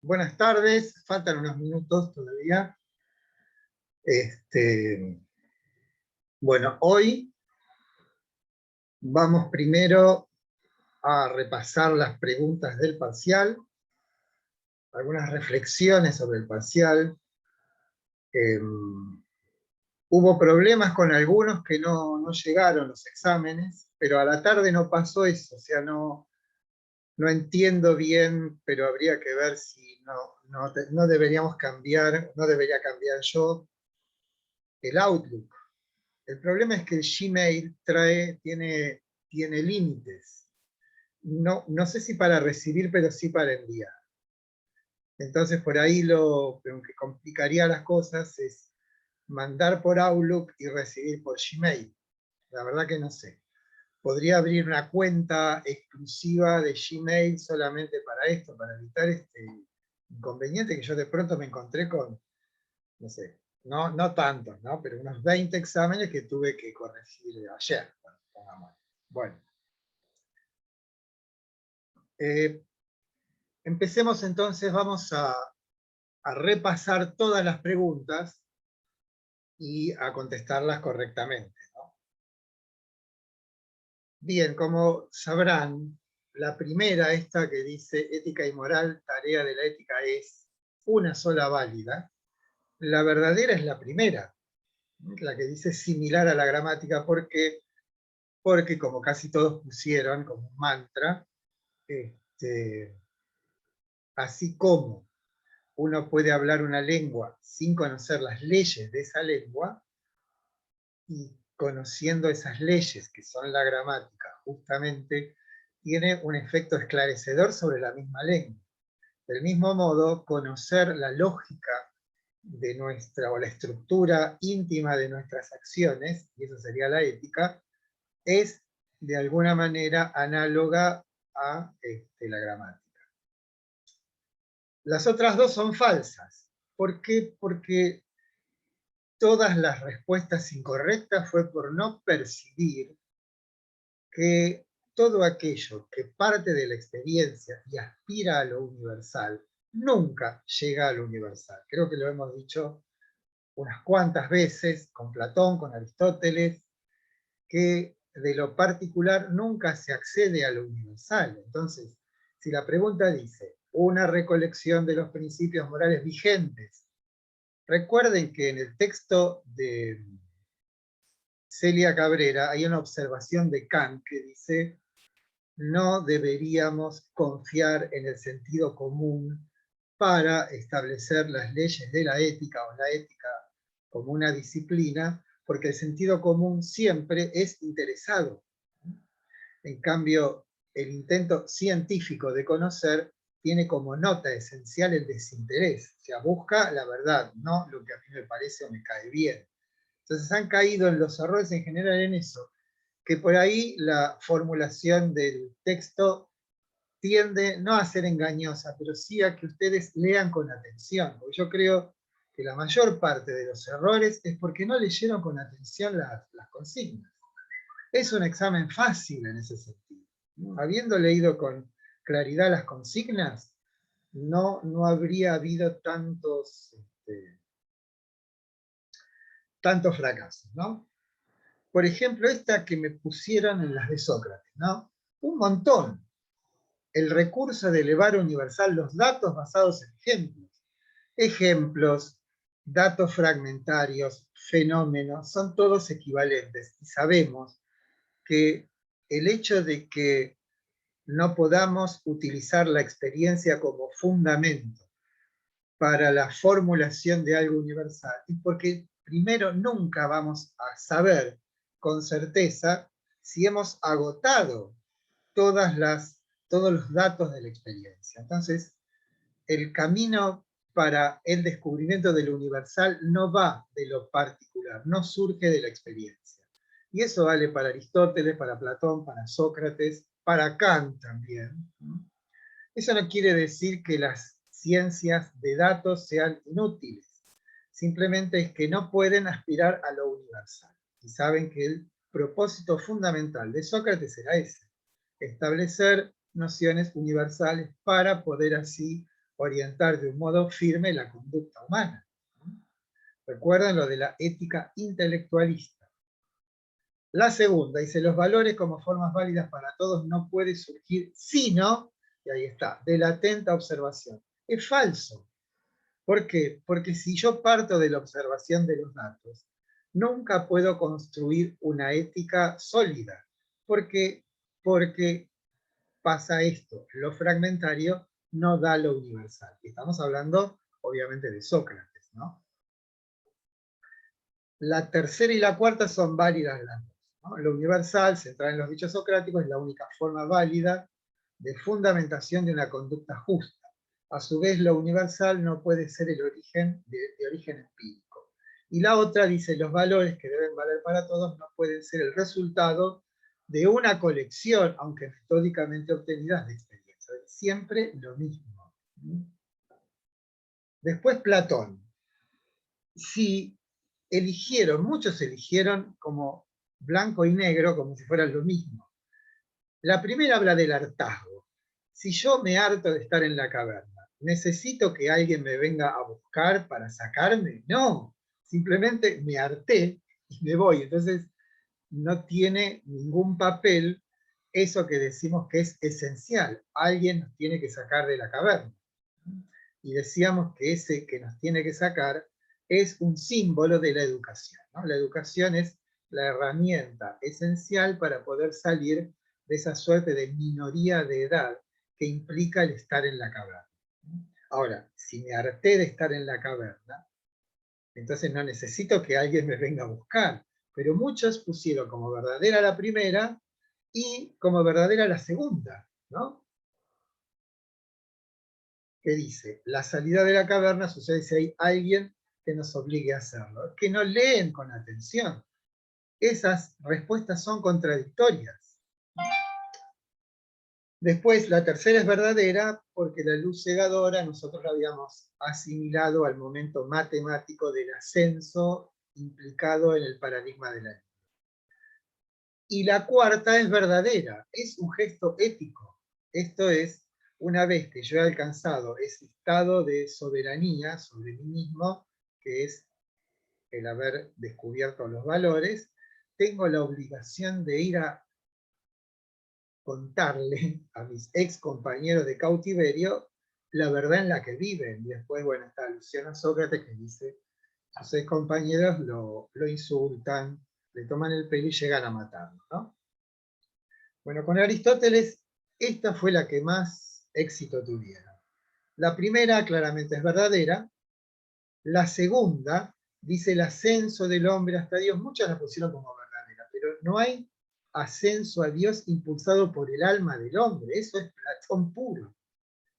Buenas tardes, faltan unos minutos todavía. Bueno, hoy vamos primero a repasar las preguntas del parcial, algunas reflexiones sobre el parcial. Hubo problemas con algunos que no llegaron los exámenes, pero a la tarde no pasó eso, o sea, no entiendo bien, pero habría que ver si no deberíamos cambiar, no debería cambiar yo el Outlook. El problema es que el Gmail tiene límites. No sé si para recibir, pero sí para enviar. Entonces por ahí lo que complicaría las cosas es mandar por Outlook y recibir por Gmail. La verdad que no sé. Podría abrir una cuenta exclusiva de Gmail solamente para esto, para evitar este inconveniente que yo de pronto me encontré con, no sé, no tantos, ¿no? Pero unos 20 exámenes que tuve que corregir ayer. Bueno, empecemos entonces, vamos a repasar todas las preguntas y a contestarlas correctamente, ¿no? Bien, como sabrán, la primera, esta que dice ética y moral, tarea de la ética es una sola válida. La verdadera es la primera, la que dice similar a la gramática, porque como casi todos pusieron como un mantra, así como uno puede hablar una lengua sin conocer las leyes de esa lengua, y conociendo esas leyes, que son la gramática, justamente, tiene un efecto esclarecedor sobre la misma lengua. Del mismo modo, conocer la lógica de nuestra, o la estructura íntima de nuestras acciones, y eso sería la ética, es de alguna manera análoga a la gramática. Las otras dos son falsas. ¿Por qué? Porque todas las respuestas incorrectas fue por no percibir que todo aquello que parte de la experiencia y aspira a lo universal, nunca llega a lo universal. Creo que lo hemos dicho unas cuantas veces con Platón, con Aristóteles, que de lo particular nunca se accede a lo universal. Entonces, si la pregunta dice, una recolección de los principios morales vigentes, recuerden que en el texto de Celia Cabrera hay una observación de Kant que dice, no deberíamos confiar en el sentido común para establecer las leyes de la ética o la ética como una disciplina, porque el sentido común siempre es interesado. En cambio, el intento científico de conocer tiene como nota esencial el desinterés, o sea, busca la verdad, no lo que a mí me parece o me cae bien. Entonces han caído en los errores en general en eso, que por ahí la formulación del texto tiende no a ser engañosa, pero sí a que ustedes lean con atención, porque yo creo que la mayor parte de los errores es porque no leyeron con atención las consignas. Es un examen fácil en ese sentido. Habiendo leído con claridad las consignas, no habría habido tantos fracasos, ¿no? Por ejemplo, esta que me pusieron en las de Sócrates, ¿no? Un montón. El recurso de elevar universal los datos basados en ejemplos. Ejemplos, datos fragmentarios, fenómenos, son todos equivalentes. Y sabemos que el hecho de que no podamos utilizar la experiencia como fundamento para la formulación de algo universal es porque primero nunca vamos a saber con certeza si hemos agotado todos los datos de la experiencia. Entonces, el camino para el descubrimiento de lo universal no va de lo particular, no surge de la experiencia. Y eso vale para Aristóteles, para Platón, para Sócrates, para Kant también. Eso no quiere decir que las ciencias de datos sean inútiles, simplemente es que no pueden aspirar a lo universal. Y saben que el propósito fundamental de Sócrates era ese, establecer nociones universales para poder así orientar de un modo firme la conducta humana. Recuerden lo de la ética intelectualista. La segunda dice, los valores como formas válidas para todos no puede surgir sino, y ahí está, de la atenta observación. Es falso. ¿Por qué? Porque si yo parto de la observación de los datos, nunca puedo construir una ética sólida. Porque pasa esto, lo fragmentario no da lo universal. Estamos hablando, obviamente, de Sócrates, ¿no? La tercera y la cuarta son válidas las dos, ¿no? Lo universal, centrado en los dichos socráticos, es la única forma válida de fundamentación de una conducta justa. A su vez, lo universal no puede ser el origen de origen empírico. Y la otra dice, los valores que deben valer para todos no pueden ser el resultado de una colección, aunque metódicamente obtenidas de experiencia. Siempre lo mismo. Después Platón. Si muchos eligieron como blanco y negro, como si fueran lo mismo. La primera habla del hartazgo. Si yo me harto de estar en la caverna, ¿necesito que alguien me venga a buscar para sacarme? No, simplemente me harté y me voy. Entonces, no tiene ningún papel eso que decimos que es esencial. Alguien nos tiene que sacar de la caverna. Y decíamos que ese que nos tiene que sacar es un símbolo de la educación, ¿no? La educación es la herramienta esencial para poder salir de esa suerte de minoría de edad que implica el estar en la caverna. Ahora, si me harté de estar en la caverna, entonces no necesito que alguien me venga a buscar. Pero muchos pusieron como verdadera la primera y como verdadera la segunda, ¿no? Que dice, la salida de la caverna sucede si hay alguien que nos obligue a hacerlo. Que no leen con atención. Esas respuestas son contradictorias. Después, la tercera es verdadera porque la luz cegadora nosotros la habíamos asimilado al momento matemático del ascenso implicado en el paradigma de la luz. Y la cuarta es verdadera, es un gesto ético. Esto es, una vez que yo he alcanzado ese estado de soberanía sobre mí mismo, que es el haber descubierto los valores, tengo la obligación de ir a contarle a mis ex compañeros de cautiverio la verdad en la que viven. Y después, bueno, está alusión a Sócrates que dice, sus ex compañeros lo insultan, le toman el pelo y llegan a matarlo, ¿no? Bueno, con Aristóteles, esta fue la que más éxito tuvieron. La primera claramente es verdadera. La segunda dice el ascenso del hombre hasta Dios. Muchas la pusieron como verdadera, pero no hay ascenso a Dios impulsado por el alma del hombre. Eso es Platón puro.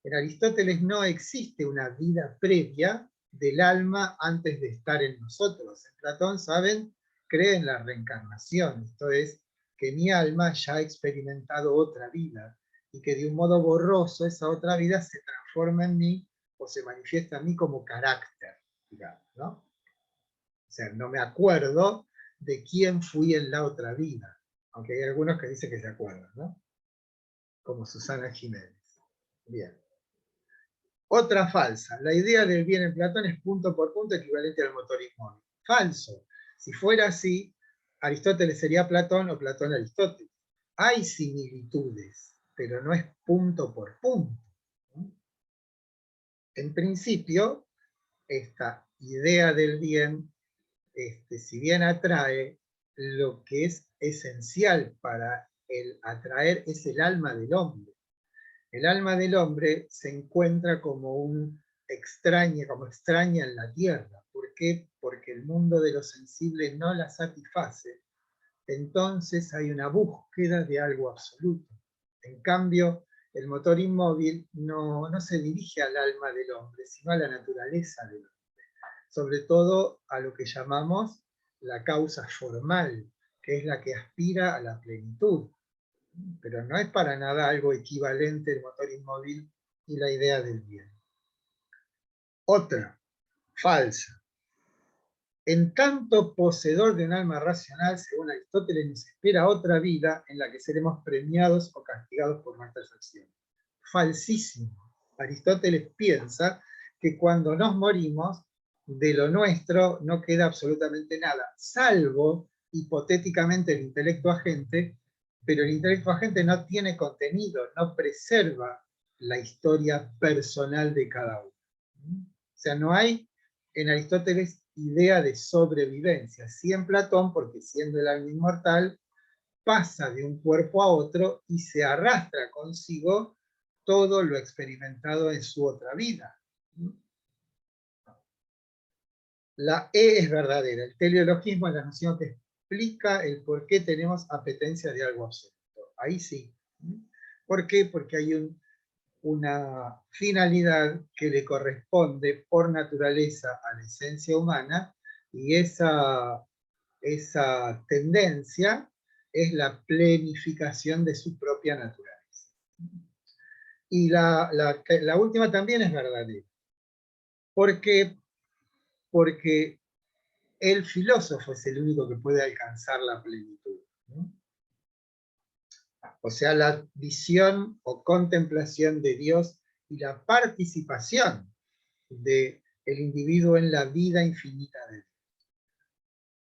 En Aristóteles no existe una vida previa del alma antes de estar en nosotros. En Platón, ¿saben? Cree en la reencarnación. Esto es, que mi alma ya ha experimentado otra vida y que de un modo borroso esa otra vida se transforma en mí o se manifiesta en mí como carácter, digamos, ¿no? O sea, no me acuerdo de quién fui en la otra vida, aunque hay algunos que dicen que se acuerdan, ¿no? Como Susana Jiménez. Bien. Otra falsa. La idea del bien en Platón es punto por punto equivalente al motorismo. Falso. Si fuera así, Aristóteles sería Platón o Platón Aristóteles. Hay similitudes, pero no es punto por punto. En principio, esta idea del bien, si bien atrae, lo que es esencial para el atraer es el alma del hombre. El alma del hombre se encuentra como extraña en la tierra. ¿Por qué? Porque el mundo de los sensibles no la satisface. Entonces hay una búsqueda de algo absoluto. En cambio, el motor inmóvil no se dirige al alma del hombre, sino a la naturaleza del hombre. Sobre todo a lo que llamamos la causa formal, que es la que aspira a la plenitud. Pero no es para nada algo equivalente el motor inmóvil y la idea del bien. Otra, falsa. En tanto poseedor de un alma racional, según Aristóteles, nos espera otra vida en la que seremos premiados o castigados por nuestras acciones. Falsísimo. Aristóteles piensa que cuando nos morimos, de lo nuestro no queda absolutamente nada, salvo hipotéticamente el intelecto agente, pero el intelecto agente no tiene contenido, no preserva la historia personal de cada uno. O sea, no hay en Aristóteles idea de sobrevivencia. Sí en Platón, porque siendo el alma inmortal, pasa de un cuerpo a otro y se arrastra consigo todo lo experimentado en su otra vida. La E es verdadera. El teleologismo es la noción que explica el por qué tenemos apetencia de algo absoluto. Ahí sí. ¿Por qué? Porque hay una finalidad que le corresponde por naturaleza a la esencia humana, y esa tendencia es la plenificación de su propia naturaleza. Y la última también es verdadera. ¿Por qué? Porque el filósofo es el único que puede alcanzar la plenitud, ¿no? O sea, la visión o contemplación de Dios y la participación del individuo en la vida infinita de Dios.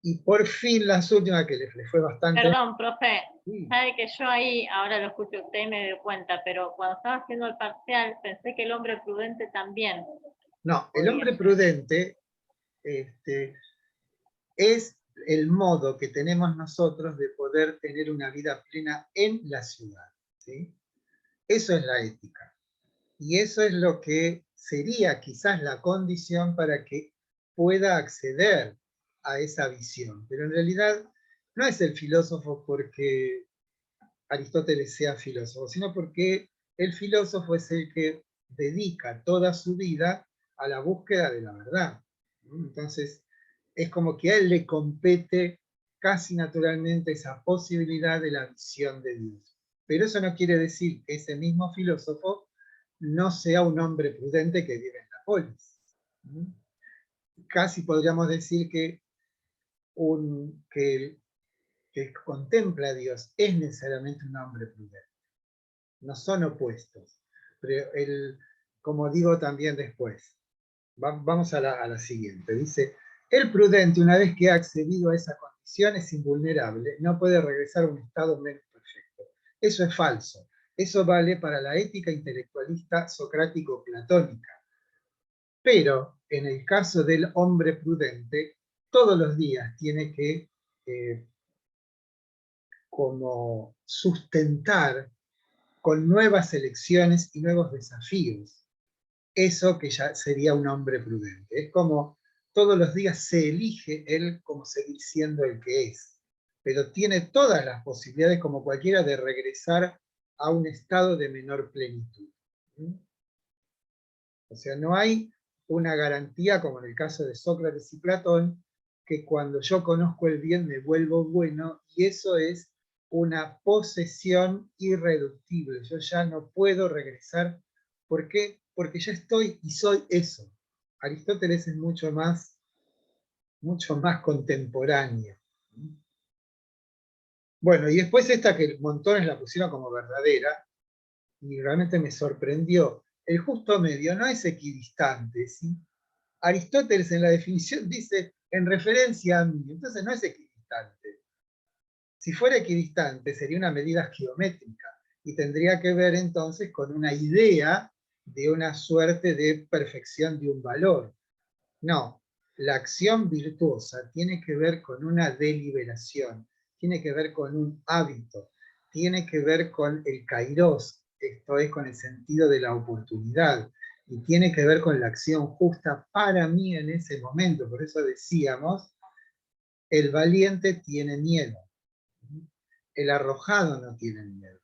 Y por fin las últimas, que le fue bastante... Perdón, profe, Sí. sabe que yo ahí, ahora lo escucho usted y me doy cuenta, pero cuando estaba haciendo el parcial pensé que el hombre prudente también. No, el hombre prudente es el modo que tenemos nosotros de poder tener una vida plena en la ciudad, ¿sí? Eso es la ética. Y eso es lo que sería quizás la condición para que pueda acceder a esa visión. Pero en realidad no es el filósofo porque Aristóteles sea filósofo, sino porque el filósofo es el que dedica toda su vida a la búsqueda de la verdad. Entonces, es como que a él le compete casi naturalmente esa posibilidad de la visión de Dios. Pero eso no quiere decir que ese mismo filósofo no sea un hombre prudente que vive en la polis. Casi podríamos decir que el que contempla a Dios es necesariamente un hombre prudente. No son opuestos. Pero como digo también después, vamos a la siguiente. Dice, el prudente, una vez que ha accedido a esa condición, es invulnerable, no puede regresar a un estado menos perfecto. Eso es falso. Eso vale para la ética intelectualista socrático-platónica. Pero en el caso del hombre prudente, todos los días tiene que como sustentar con nuevas elecciones y nuevos desafíos eso que ya sería un hombre prudente. Es como todos los días se elige él como seguir siendo el que es, pero tiene todas las posibilidades, como cualquiera, de regresar a un estado de menor plenitud. O sea, no hay una garantía, como en el caso de Sócrates y Platón, que cuando yo conozco el bien me vuelvo bueno, y eso es una posesión irreductible. Yo ya no puedo regresar. ¿Por qué? Porque ya estoy y soy eso. Aristóteles es mucho más contemporáneo. Bueno, y después esta que montones la pusieron como verdadera, y realmente me sorprendió. El justo medio no es equidistante, ¿sí? Aristóteles en la definición dice en referencia a mí, entonces no es equidistante. Si fuera equidistante sería una medida geométrica y tendría que ver entonces con una idea de una suerte de perfección de un valor. No, la acción virtuosa tiene que ver con una deliberación, tiene que ver con un hábito, tiene que ver con el kairos, esto es con el sentido de la oportunidad, y tiene que ver con la acción justa para mí en ese momento. Por eso decíamos, el valiente tiene miedo, el arrojado no tiene miedo,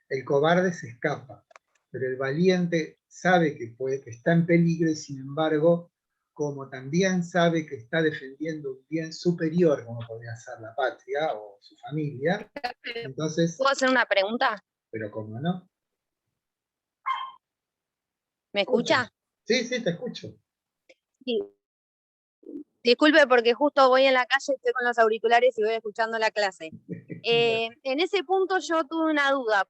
el cobarde se escapa, pero el valiente sabe que está en peligro y sin embargo, como también sabe que está defendiendo un bien superior, como podría ser la patria o su familia, entonces... ¿Puedo hacer una pregunta? Pero cómo no. ¿Me escucha? Sí, sí, te escucho. Sí. Disculpe porque justo voy en la calle, estoy con los auriculares y voy escuchando la clase. En ese punto yo tuve una duda.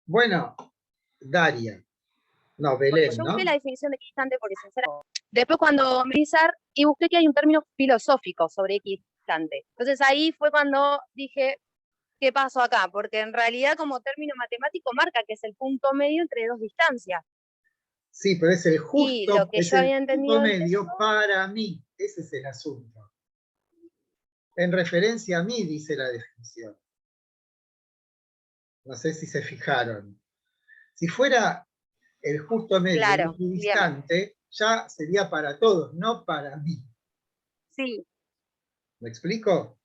Bueno, Daria. No, Porque Belén, yo ¿no? busqué la definición de equidistante porque sinceramente. Después cuando me hice y busqué que hay un término filosófico sobre equidistante. Entonces ahí fue cuando dije, ¿qué pasó acá? Porque en realidad como término matemático marca que es el punto medio entre dos distancias. Sí, pero es el Y lo justo, que es yo el había punto entendido del medio texto, para mí. Ese es el asunto. En referencia a mí, dice la definición. No sé si se fijaron. Si fuera el justo medio y claro, bien, equidistante, ya sería para todos, no para mí. sí, ¿Me explico?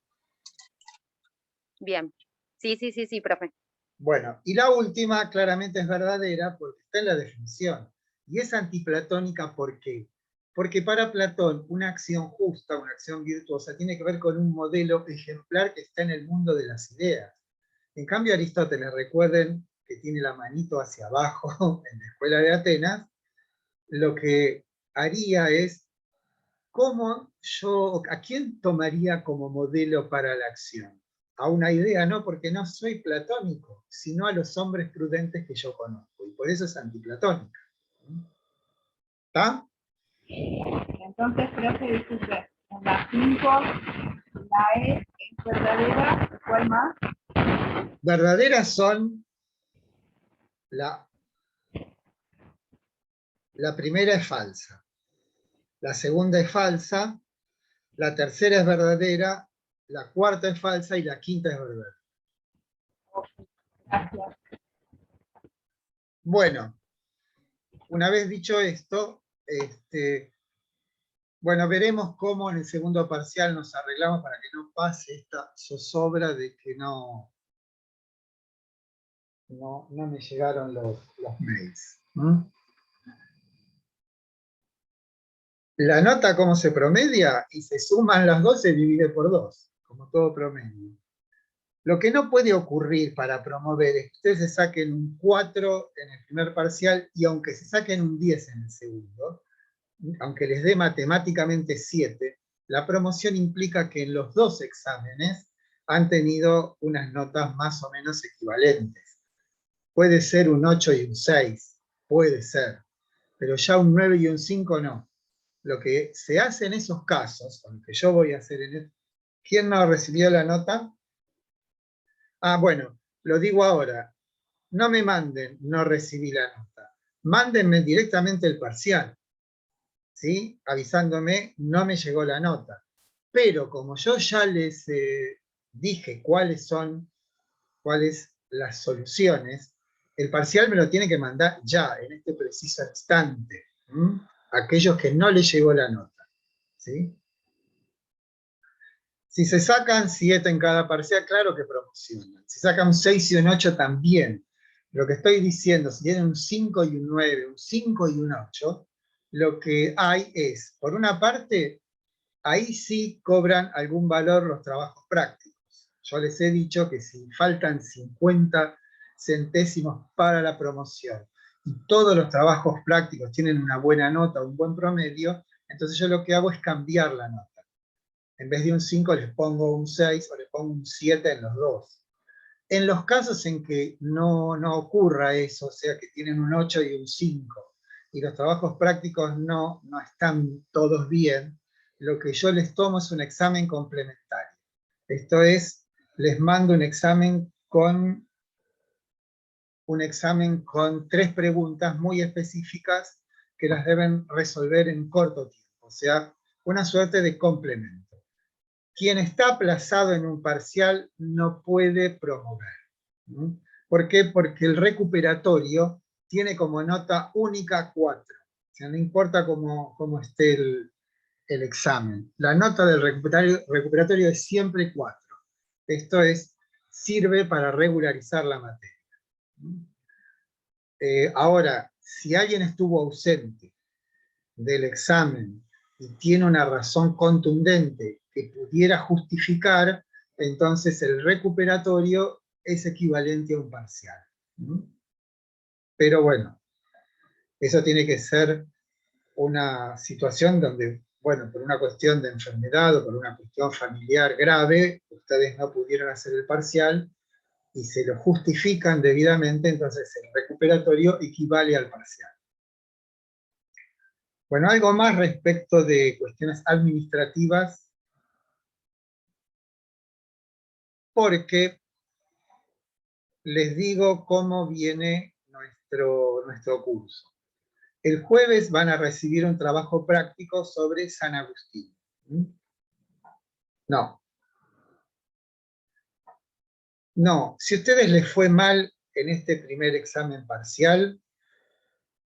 bien. Sí, profe. Bueno, y la última claramente es verdadera porque está en la definición. Y es antiplatónica, ¿por qué? Porque para Platón una acción justa, una acción virtuosa, tiene que ver con un modelo ejemplar que está en el mundo de las ideas. En cambio, Aristóteles, recuerden que tiene la manito hacia abajo en la escuela de Atenas, lo que haría es, ¿a quién tomaría como modelo para la acción? A una idea, no, porque no soy platónico, sino a los hombres prudentes que yo conozco, y por eso es antiplatónica. ¿Está? Entonces creo que disculpe, en la 5 la E es verdadera, ¿cuál más? Verdaderas son, la primera es falsa, la segunda es falsa, la tercera es verdadera, la cuarta es falsa y la quinta es verdadera. Gracias. Bueno, una vez dicho esto, bueno, veremos cómo en el segundo parcial nos arreglamos para que no pase esta zozobra de que no me llegaron los mails. La nota, ¿cómo se promedia? Y se suman las dos, se divide por 2, como todo promedio. Lo que no puede ocurrir para promover es que ustedes se saquen un 4 en el primer parcial y aunque se saquen un 10 en el segundo, aunque les dé matemáticamente 7, la promoción implica que en los dos exámenes han tenido unas notas más o menos equivalentes. Puede ser un 8 y un 6, puede ser, pero ya un 9 y un 5 no. Lo que se hace en esos casos, aunque yo voy a hacer ¿quién no recibió la nota? Ah, bueno, lo digo ahora. No me manden, no recibí la nota. Mándenme directamente el parcial, ¿sí? Avisándome, no me llegó la nota. Pero como yo ya les dije cuáles las soluciones, el parcial me lo tiene que mandar ya, en este preciso instante. Aquellos que no les llegó la nota, ¿sí? Si se sacan 7 en cada parcial, claro que promocionan. Si sacan un 6 y un 8 también. Lo que estoy diciendo, si tienen un 5 y un 9, un 5 y un 8, lo que hay es, por una parte, ahí sí cobran algún valor los trabajos prácticos. Yo les he dicho que si faltan 50 centésimos para la promoción y todos los trabajos prácticos tienen una buena nota, un buen promedio, entonces yo lo que hago es cambiar la nota. En vez de un 5 les pongo un 6 o les pongo un 7 en los dos. En los casos en que no ocurra eso, o sea que tienen un 8 y un 5, y los trabajos prácticos no están todos bien, lo que yo les tomo es un examen complementario. Esto es, les mando un examen con 3 preguntas muy específicas que las deben resolver en corto tiempo, o sea, una suerte de complemento. Quien está aplazado en un parcial no puede promover. ¿Por qué? Porque el recuperatorio tiene como nota única 4. O sea, no importa cómo esté el examen. La nota del recuperatorio es siempre 4. Esto sirve para regularizar la materia. Ahora, si alguien estuvo ausente del examen y tiene una razón contundente que pudiera justificar, entonces el recuperatorio es equivalente a un parcial. Pero bueno, eso tiene que ser una situación donde, bueno, por una cuestión de enfermedad o por una cuestión familiar grave, ustedes no pudieron hacer el parcial y se lo justifican debidamente, entonces el recuperatorio equivale al parcial. Bueno, algo más respecto de cuestiones administrativas, porque les digo cómo viene nuestro curso. El jueves van a recibir un trabajo práctico sobre San Agustín. No, si a ustedes les fue mal en este primer examen parcial,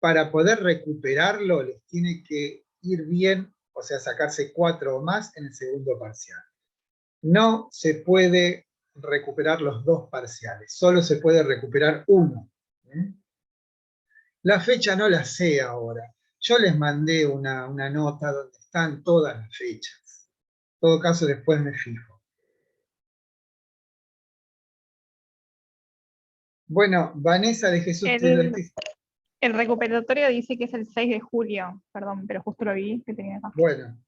para poder recuperarlo les tiene que ir bien, o sea, sacarse 4 o más en el segundo parcial. No se puede recuperar los 2 parciales, solo se puede recuperar uno. La fecha no la sé ahora. Yo les mandé una nota donde están todas las fechas. En todo caso, después me fijo. Bueno, Vanessa de Jesús El recuperatorio dice que es el 6 de julio, perdón, pero justo lo vi que tenía acá. Bueno,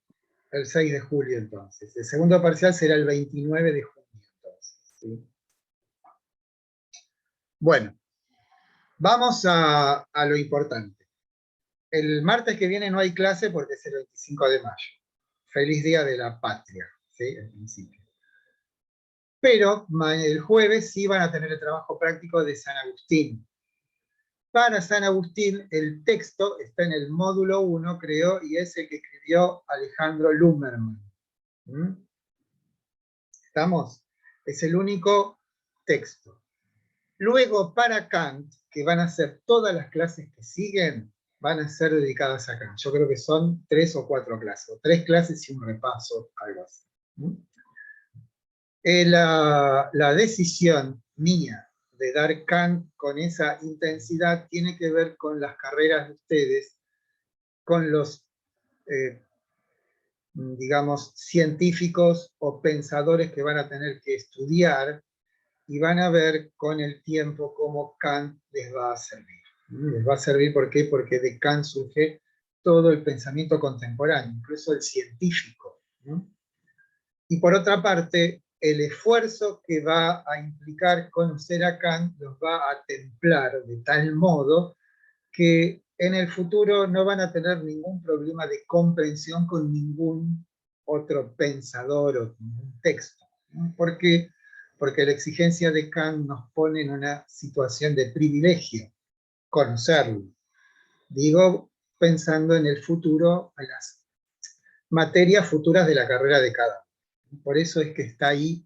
el 6 de julio entonces. El segundo parcial será el 29 de junio entonces. ¿Sí? Bueno, vamos a lo importante. El martes que viene no hay clase porque es el 25 de mayo. Feliz Día de la Patria, ¿sí? En principio. Pero el jueves sí van a tener el trabajo práctico de San Agustín. Para San Agustín el texto está en el módulo 1, creo, y es el que escribió Alejandro Lumerman. ¿Estamos? Es el único texto. Luego para Kant, que van a ser todas las clases que siguen, van a ser dedicadas a Kant. Yo creo que son 3 o 4 clases, o 3 clases y un repaso, algo así. La decisión mía de dar Kant con esa intensidad tiene que ver con las carreras de ustedes, con los, digamos, científicos o pensadores que van a tener que estudiar, y van a ver con el tiempo cómo Kant les va a servir. Les va a servir, ¿por qué? Porque de Kant surge todo el pensamiento contemporáneo, incluso el científico. Y por otra parte, el esfuerzo que va a implicar conocer a Kant los va a templar de tal modo que en el futuro no van a tener ningún problema de comprensión con ningún otro pensador o ningún texto. ¿Por qué? Porque la exigencia de Kant nos pone en una situación de privilegio, conocerlo. Digo, pensando en el futuro, en las materias futuras de la carrera de cada uno. Por eso es que está ahí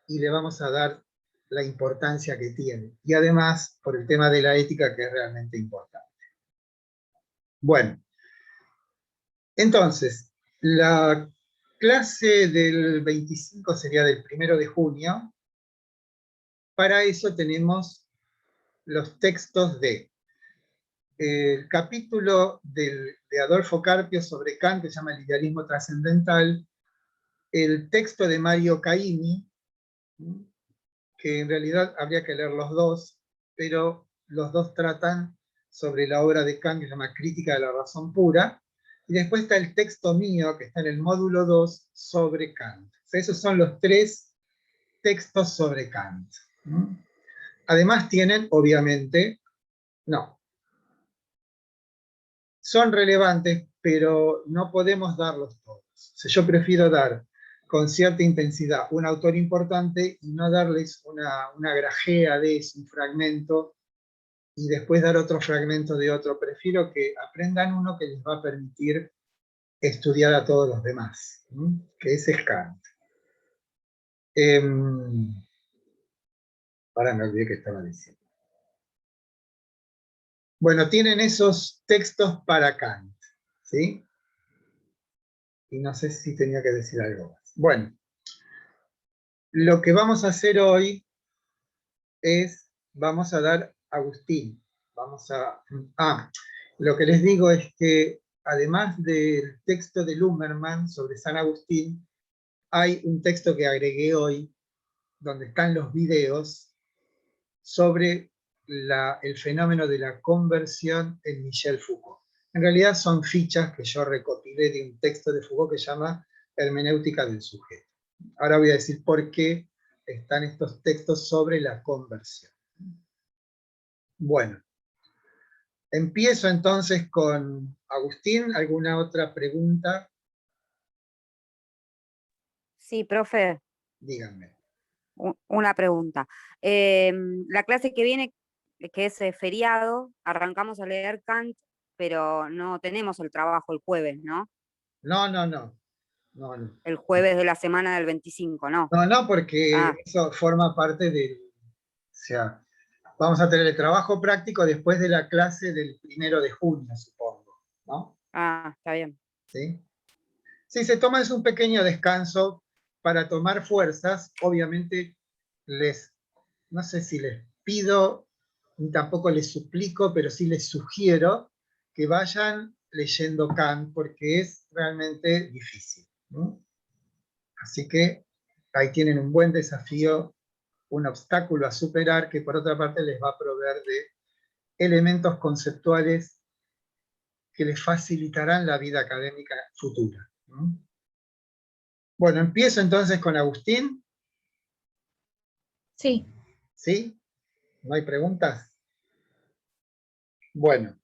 y le vamos a dar la importancia que tiene. Y además, por el tema de la ética, que es realmente importante. Bueno, entonces, la clase del 25 sería del 1 de junio. Para eso tenemos los textos de el capítulo de Adolfo Carpio sobre Kant, que se llama El idealismo trascendental, el texto de Mario Caimi, que en realidad habría que leer los dos, pero los dos tratan sobre la obra de Kant, que se llama Crítica de la razón pura, y después está el texto mío, que está en el módulo 2, sobre Kant. O sea, esos son los 3 textos sobre Kant. Además tienen, obviamente, son relevantes, pero no podemos darlos todos. O sea, yo prefiero dar con cierta intensidad un autor importante y no darles una grajea de eso, un fragmento, y después dar otro fragmento de otro. Prefiero que aprendan uno que les va a permitir estudiar a todos los demás, que ese es Kant. Ahora me olvidé que estaba diciendo. Bueno, tienen esos textos para Kant, ¿sí? Y no sé si tenía que decir algo más. Bueno, lo que vamos a hacer hoy es, vamos a dar Agustín. Lo que les digo es que además del texto de Lumerman sobre San Agustín, hay un texto que agregué hoy, donde están los videos, sobre el fenómeno de la conversión en Michel Foucault. En realidad son fichas que yo recopilé de un texto de Foucault que se llama Hermenéutica del sujeto. Ahora voy a decir por qué están estos textos sobre la conversión. Bueno, empiezo entonces con Agustín. ¿Alguna otra pregunta? Sí, profe, Díganme. una pregunta. La clase que viene, que es feriado, arrancamos a leer Kant, pero no tenemos el trabajo el jueves, ¿no? No, no, no. No, no. El jueves de la semana del 25, ¿no? No, no, porque Ah, eso forma parte del... O sea, vamos a tener el trabajo práctico después de la clase del 1 de junio, supongo, ¿no? está bien. ¿Sí? Si se toma es un pequeño descanso para tomar fuerzas. Obviamente no sé si les pido, ni tampoco les suplico, pero sí les sugiero que vayan leyendo Kant, porque es realmente difícil, ¿no? Así que ahí tienen un buen desafío, un obstáculo a superar, que por otra parte les va a proveer de elementos conceptuales que les facilitarán la vida académica futura, ¿no? Bueno, empiezo entonces con Agustín. Sí. ¿Sí? ¿No hay preguntas? Bueno.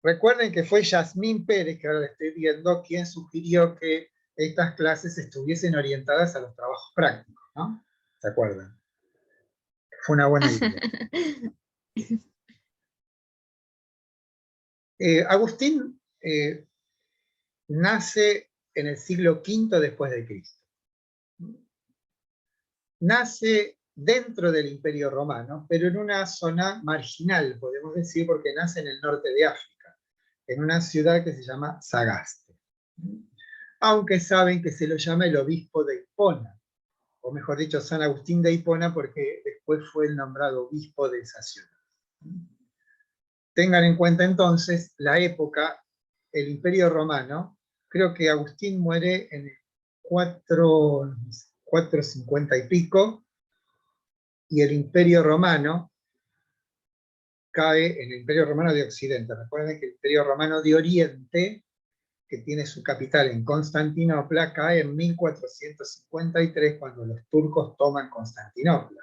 Recuerden que fue Yasmín Pérez, que ahora la estoy viendo, quien sugirió que estas clases estuviesen orientadas a los trabajos prácticos, ¿no? ¿Se acuerdan? Fue una buena idea. Agustín nace en el siglo V después de Cristo. Nace dentro del Imperio Romano, pero en una zona marginal, podemos decir, porque nace en el norte de África, en una ciudad que se llama Sagaste. Aunque saben que se lo llama el obispo de Hipona, o mejor dicho, San Agustín de Hipona, porque después fue el nombrado obispo de esa ciudad. Tengan en cuenta entonces la época, el Imperio Romano. Creo que Agustín muere en el 450 y pico, y el Imperio Romano cae en el Imperio Romano de Occidente. Recuerden que el Imperio Romano de Oriente, que tiene su capital en Constantinopla, cae en 1453 cuando los turcos toman Constantinopla.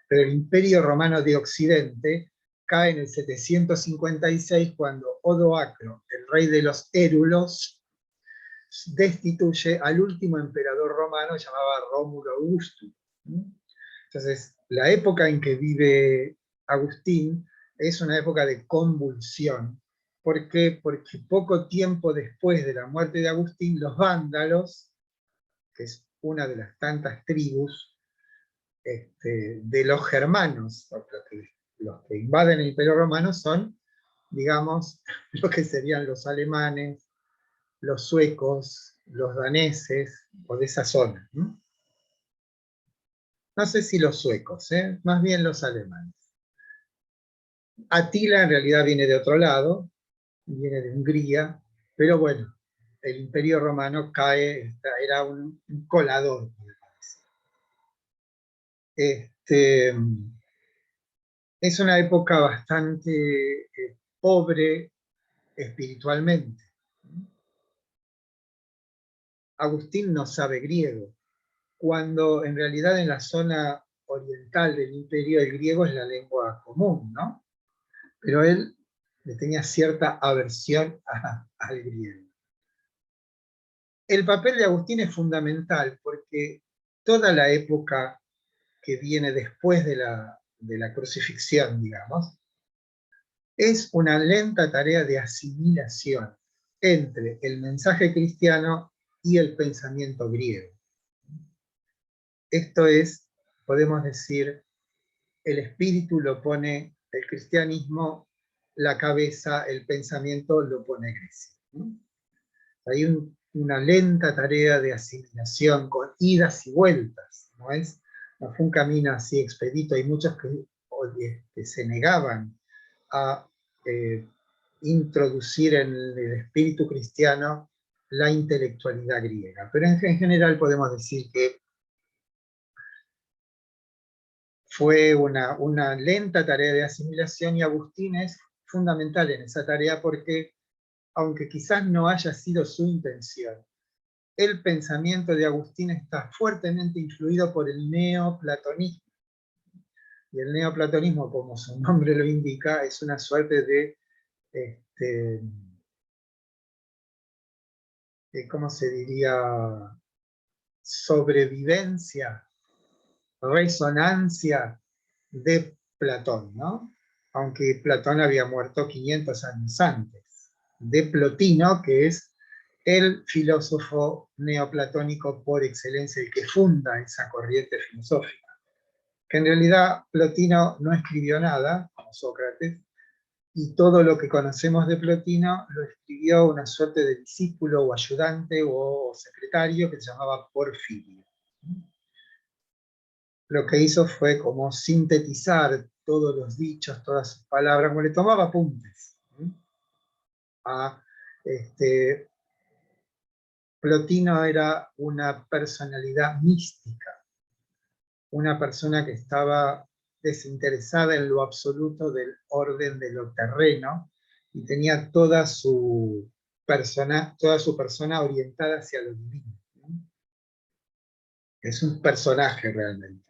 Pero el Imperio Romano de Occidente cae en el 756 cuando Odoacro, el rey de los érulos, destituye al último emperador romano, llamaba Rómulo Augusto. Entonces, la época en que vive Agustín es una época de convulsión. ¿Por qué? Porque poco tiempo después de la muerte de Agustín, los vándalos, que es una de las tantas tribus de los germanos, los que invaden el Imperio Romano son, digamos, lo que serían los alemanes, los suecos, los daneses, o de esa zona. No sé si los suecos, más bien los alemanes. Atila en realidad viene de otro lado, viene de Hungría, pero bueno, el Imperio Romano cae, era un colador, me parece. Es una época bastante pobre espiritualmente. Agustín no sabe griego, cuando en realidad en la zona oriental del imperio el griego es la lengua común, ¿no? Pero él le tenía cierta aversión al griego. El papel de Agustín es fundamental porque toda la época que viene después de la crucifixión, digamos, es una lenta tarea de asimilación entre el mensaje cristiano y el pensamiento griego. Esto es, podemos decir, el espíritu lo pone el cristianismo, la cabeza, el pensamiento lo pone Grecia. Hay una lenta tarea de asimilación con idas y vueltas, no fue un camino así expedito. Hay muchos que se negaban a introducir en el espíritu cristiano la intelectualidad griega. Pero en general podemos decir que fue una lenta tarea de asimilación, y Agustín es fundamental en esa tarea porque, aunque quizás no haya sido su intención, el pensamiento de Agustín está fuertemente influido por el neoplatonismo. Y el neoplatonismo, como su nombre lo indica, es una suerte de, ¿cómo se diría? Sobrevivencia, resonancia de Platón, ¿no? Aunque Platón había muerto 500 años antes, de Plotino, que es el filósofo neoplatónico por excelencia, el que funda esa corriente filosófica. Que en realidad Plotino no escribió nada, como Sócrates, y todo lo que conocemos de Plotino lo escribió una suerte de discípulo o ayudante o secretario que se llamaba Porfirio. Lo que hizo fue como sintetizar todos los dichos, todas sus palabras, como le tomaba apuntes a Plotino. Era una personalidad mística, una persona que estaba desinteresada en lo absoluto del orden de lo terreno y tenía toda su persona orientada hacia lo divino. Es un personaje realmente.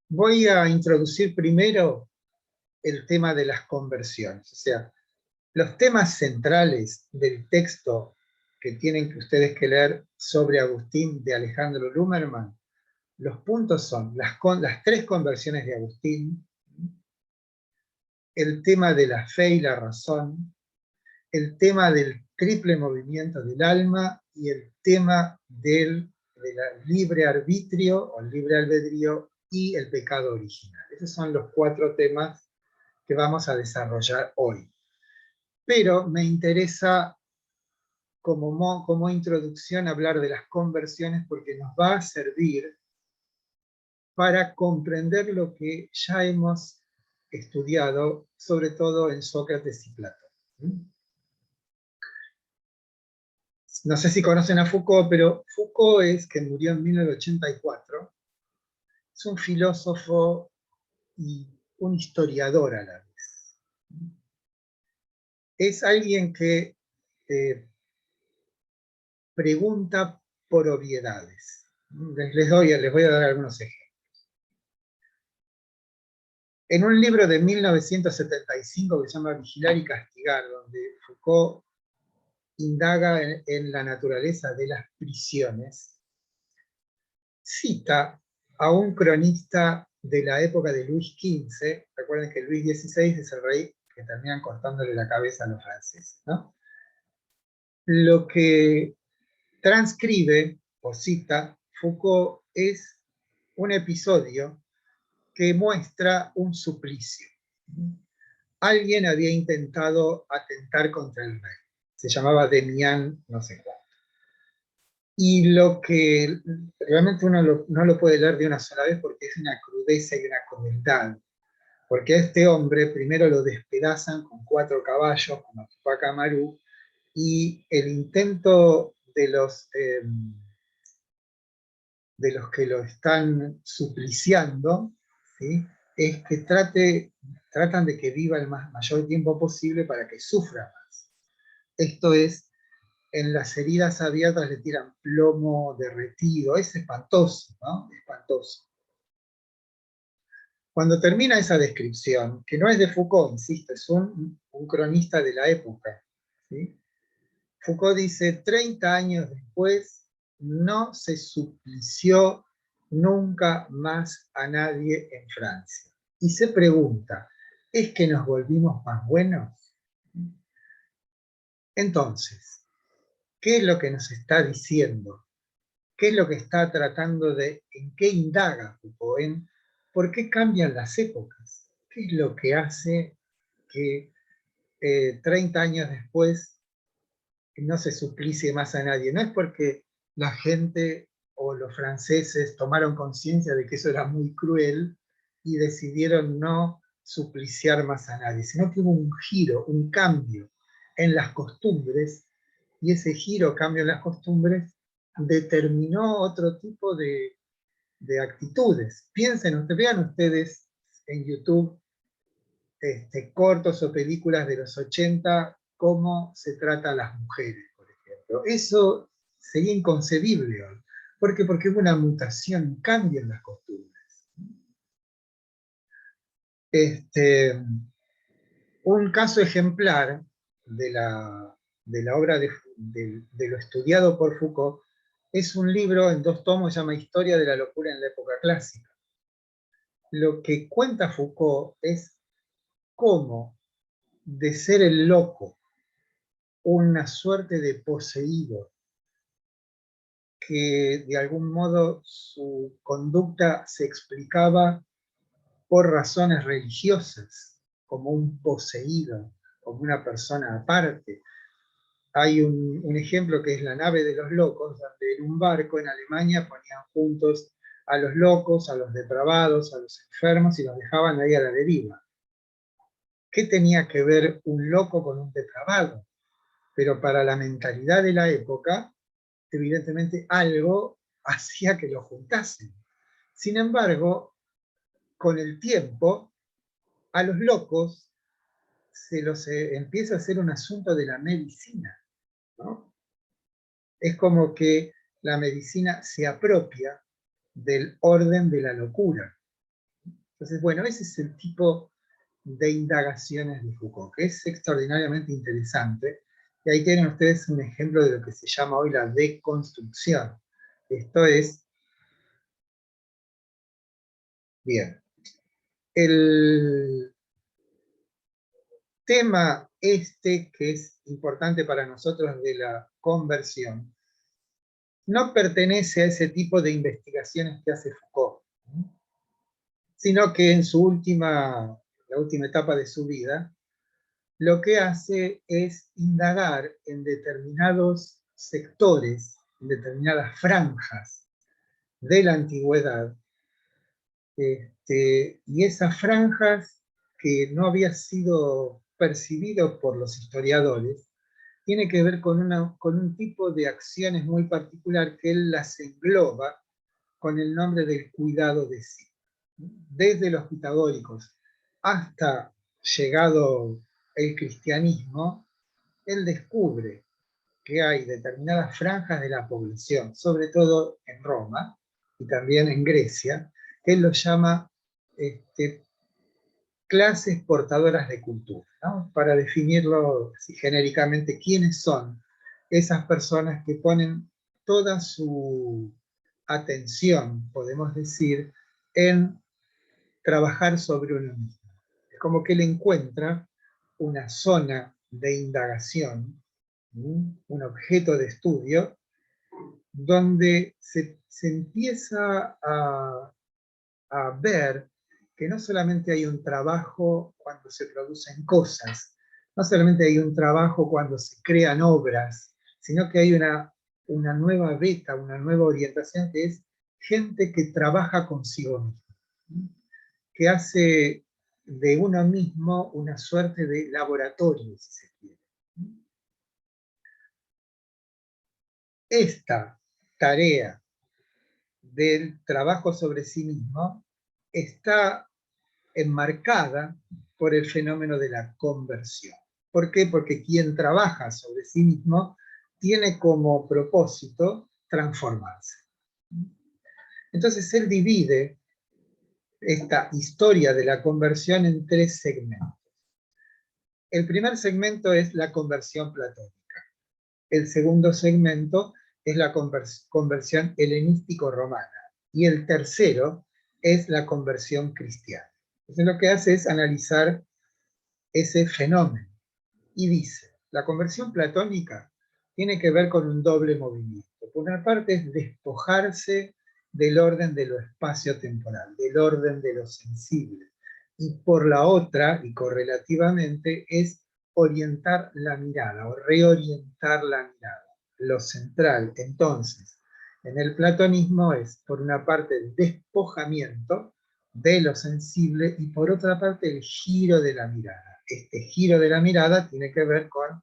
Voy a introducir primero el tema de las conversiones, o sea, los temas centrales del texto que tienen que ustedes que leer sobre Agustín de Alejandro Lumermann. Los puntos son las 3 conversiones de Agustín, el tema de la fe y la razón, el tema del triple movimiento del alma y el tema del libre arbitrio o libre albedrío y el pecado original. Esos son los 4 temas que vamos a desarrollar hoy. Pero me interesa como introducción hablar de las conversiones porque nos va a servir para comprender lo que ya hemos estudiado, sobre todo en Sócrates y Platón. No sé si conocen a Foucault, pero Foucault que murió en 1984, es un filósofo y un historiador a la vez. Es alguien que pregunta por obviedades. Les voy a dar algunos ejemplos. En un libro de 1975 que se llama Vigilar y Castigar, donde Foucault indaga en la naturaleza de las prisiones, cita a un cronista de la época de Luis XV. Recuerden que Luis XVI es el rey que terminan cortándole la cabeza a los franceses, ¿no? Lo que transcribe o cita Foucault es un episodio que muestra un suplicio. Alguien había intentado atentar contra el rey. Se llamaba Demián no sé cuánto. Y lo que realmente uno no lo puede leer de una sola vez porque es una crudeza y una crueldad. Porque a este hombre primero lo despedazan con 4 caballos, como Tupac Amaru, y el intento de los que lo están supliciando, ¿sí?, es que tratan de que viva el mayor tiempo posible para que sufra más. Esto es, en las heridas abiertas le tiran plomo derretido, es espantoso, ¿no? Espantoso. Cuando termina esa descripción, que no es de Foucault, insisto, es un cronista de la época, ¿sí?, Foucault dice, 30 años después, no se suplició nunca más a nadie en Francia. Y se pregunta, ¿es que nos volvimos más buenos? Entonces, ¿qué es lo que nos está diciendo? ¿Qué es lo que está tratando en qué indaga Foucault? ¿Por qué cambian las épocas? ¿Qué es lo que hace que 30 años después no se suplicie más a nadie? No es porque la gente o los franceses tomaron conciencia de que eso era muy cruel y decidieron no supliciar más a nadie, sino que hubo un giro, un cambio en las costumbres, y ese giro, cambio en las costumbres, determinó otro tipo de actitudes. Vean ustedes en YouTube cortos o películas de los 80 cómo se trata a las mujeres, por ejemplo. Eso sería inconcebible hoy. ¿Por qué? Porque hubo una mutación, un cambio en las costumbres. Un caso ejemplar de la obra de lo estudiado por Foucault es un libro en 2 tomos, se llama Historia de la locura en la época clásica. Lo que cuenta Foucault es cómo de ser el loco, una suerte de poseído, que de algún modo su conducta se explicaba por razones religiosas, como un poseído, como una persona aparte. Hay un ejemplo que es La nave de los locos, donde en un barco en Alemania ponían juntos a los locos, a los depravados, a los enfermos, y los dejaban ahí a la deriva. ¿Qué tenía que ver un loco con un depravado? Pero para la mentalidad de la época, evidentemente algo hacía que lo juntasen. Sin embargo, con el tiempo, a los locos se los empieza a hacer un asunto de la medicina, ¿no? Es como que la medicina se apropia del orden de la locura. Entonces, bueno, ese es el tipo de indagaciones de Foucault, que es extraordinariamente interesante. Y ahí tienen ustedes un ejemplo de lo que se llama hoy la deconstrucción. Esto es, bien, el tema que es importante para nosotros de la conversión, no pertenece a ese tipo de investigaciones que hace Foucault, sino que en la última etapa de su vida, lo que hace es indagar en determinados sectores, en determinadas franjas de la antigüedad, y esas franjas que no había sido percibido por los historiadores, tiene que ver con un tipo de acciones muy particular que él las engloba con el nombre del cuidado de sí. Desde los pitagóricos hasta llegado el cristianismo, él descubre que hay determinadas franjas de la población, sobre todo en Roma y también en Grecia, que él los llama clases portadoras de cultura, ¿no? Para definirlo así, genéricamente, quiénes son esas personas que ponen toda su atención, podemos decir, en trabajar sobre uno mismo. Es como que él encuentra una zona de indagación, un objeto de estudio, donde se empieza a ver que no solamente hay un trabajo cuando se producen cosas, no solamente hay un trabajo cuando se crean obras, sino que hay una nueva beta, una nueva orientación, que es gente que trabaja consigo mismo, que hace de uno mismo una suerte de laboratorio, si se quiere. Esta tarea del trabajo sobre sí mismo está enmarcada por el fenómeno de la conversión. ¿Por qué? Porque quien trabaja sobre sí mismo tiene como propósito transformarse. Entonces él divide esta historia de la conversión en 3 segmentos. El primer segmento es la conversión platónica. El segundo segmento es la conversión helenístico-romana. Y el tercero es la conversión cristiana. Entonces lo que hace es analizar ese fenómeno. Y dice, la conversión platónica tiene que ver con un doble movimiento. Por una parte es despojarse del orden de lo espacio-temporal, del orden de lo sensible. Y por la otra, y correlativamente, es orientar la mirada o reorientar la mirada. Lo central, entonces, en el platonismo es, por una parte, el despojamiento de lo sensible y por otra parte el giro de la mirada. Este giro de la mirada tiene que ver con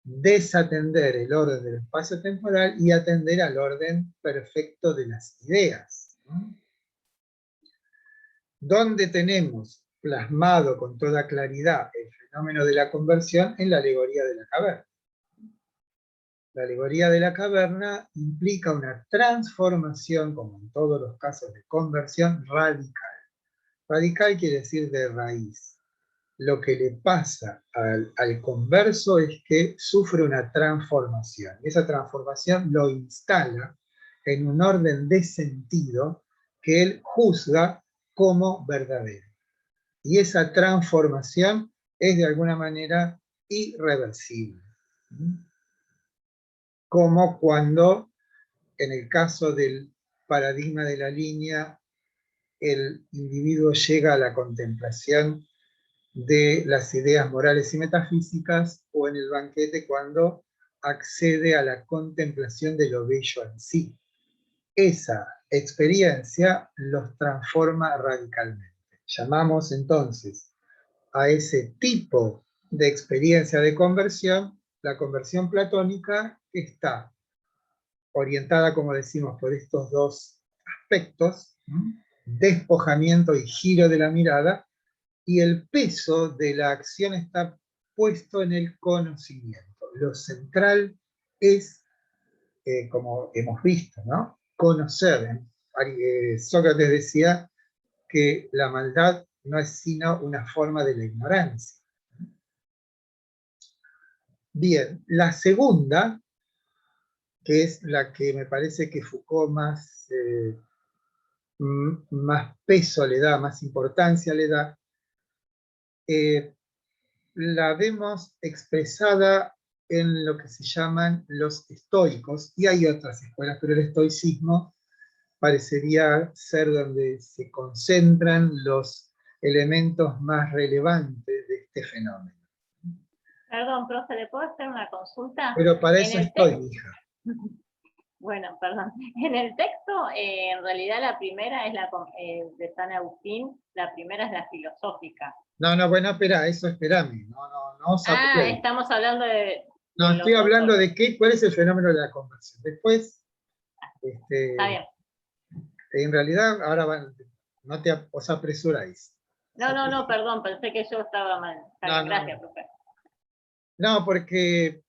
desatender el orden del espacio temporal y atender al orden perfecto de las ideas, ¿no? Donde tenemos plasmado con toda claridad el fenómeno de la conversión en la alegoría de la caverna. La alegoría de la caverna implica una transformación, como en todos los casos de conversión, radical. Radical quiere decir de raíz. Lo que le pasa al converso es que sufre una transformación. Esa transformación lo instala en un orden de sentido que él juzga como verdadero. Y esa transformación es de alguna manera irreversible. Como cuando, en el caso del paradigma de la línea, el individuo llega a la contemplación de las ideas morales y metafísicas, o en el banquete cuando accede a la contemplación de lo bello en sí. Esa experiencia los transforma radicalmente. Llamamos entonces a ese tipo de experiencia de conversión la conversión platónica, que está orientada, como decimos, por estos dos aspectos, despojamiento y giro de la mirada, y el peso de la acción está puesto en el conocimiento. Lo central es, como hemos visto, ¿no?, conocer. Sócrates decía que la maldad no es sino una forma de la ignorancia. Bien, la segunda, que es la que me parece que Foucault más peso le da, más importancia le da, la vemos expresada en lo que se llaman los estoicos, y hay otras escuelas, pero el estoicismo parecería ser donde se concentran los elementos más relevantes de este fenómeno. Perdón, profe, ¿le puedo hacer una consulta? Pero para En eso el estoy, texto- hija. Bueno, perdón. En el texto, en realidad la primera es la de San Agustín, la primera es la filosófica. No, bueno, espérame. No os apures. Estamos hablando de No, los estoy hablando otros. de cuál es el fenómeno de la conversión. Después, Está bien. en realidad, ahora no os apresuráis. No, perdón, pensé que yo estaba mal. Está bien, gracias, profe. No, porque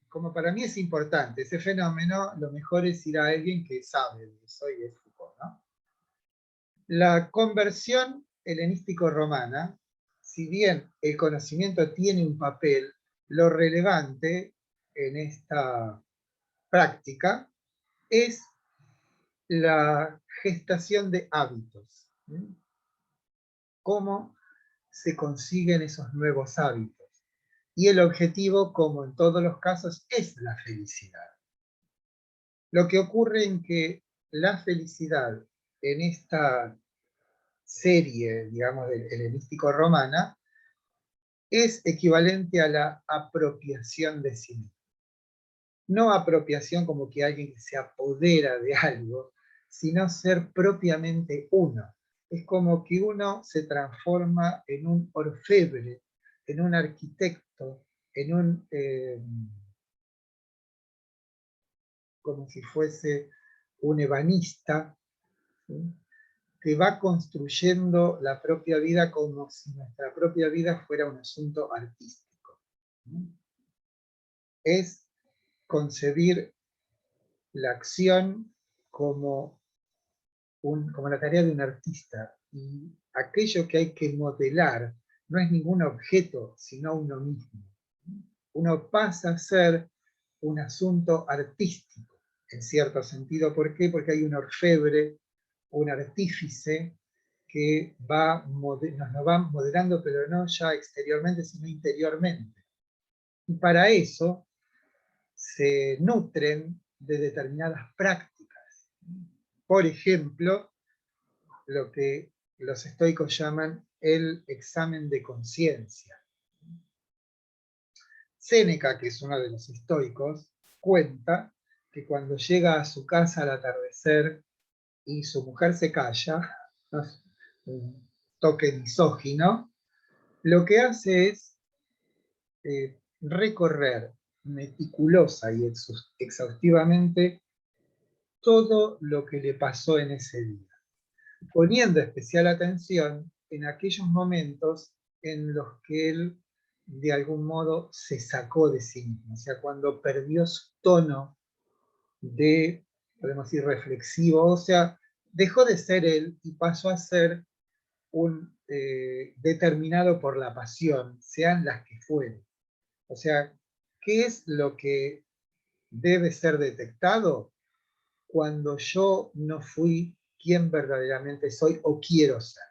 como para mí es importante ese fenómeno, lo mejor es ir a alguien que sabe de eso, y es Foucault, ¿no? La conversión helenístico-romana, si bien el conocimiento tiene un papel, lo relevante en esta práctica es la gestación de hábitos. ¿Cómo se consiguen esos nuevos hábitos? Y el objetivo, como en todos los casos, es la felicidad. Lo que ocurre en que la felicidad en esta serie, digamos, del helenístico-romana, es equivalente a la apropiación de sí mismo. No apropiación como que alguien se apodera de algo, sino ser propiamente uno. Es como que uno se transforma en un orfebre, en un arquitecto, en un, como si fuese un ebanista, ¿sí?, que va construyendo la propia vida como si nuestra propia vida fuera un asunto artístico. Es concebir la acción como la tarea de un artista, y aquello que hay que modelar no es ningún objeto, sino uno mismo. Uno pasa a ser un asunto artístico, en cierto sentido. ¿Por qué? Porque hay un orfebre, un artífice, que nos lo va modelando, pero no ya exteriormente, sino interiormente. Y para eso se nutren de determinadas prácticas. Por ejemplo, lo que los estoicos llaman el examen de conciencia. Séneca, que es uno de los estoicos, cuenta que cuando llega a su casa al atardecer y su mujer se calla, ¿no?, un toque misógino, lo que hace es recorrer meticulosa y exhaustivamente todo lo que le pasó en ese día, poniendo especial atención en aquellos momentos en los que él de algún modo se sacó de sí mismo, o sea, cuando perdió su tono de, podemos decir, reflexivo, o sea, dejó de ser él y pasó a ser un determinado por la pasión, sean las que fueren. O sea, ¿qué es lo que debe ser detectado? Cuando yo no fui quien verdaderamente soy o quiero ser.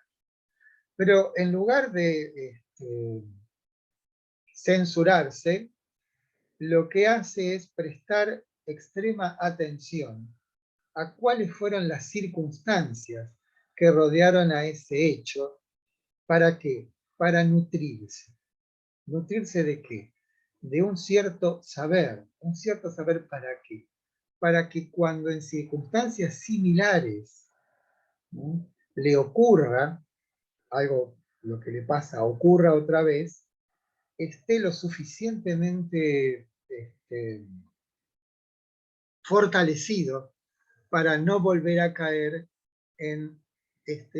Pero en lugar de censurarse, lo que hace es prestar extrema atención a cuáles fueron las circunstancias que rodearon a ese hecho. ¿Para qué? Para nutrirse. ¿Nutrirse de qué? De un cierto saber. ¿Un cierto saber para qué? Para que cuando en circunstancias similares, ¿no?, le ocurra algo, lo que le pasa ocurra otra vez, esté lo suficientemente fortalecido para no volver a caer en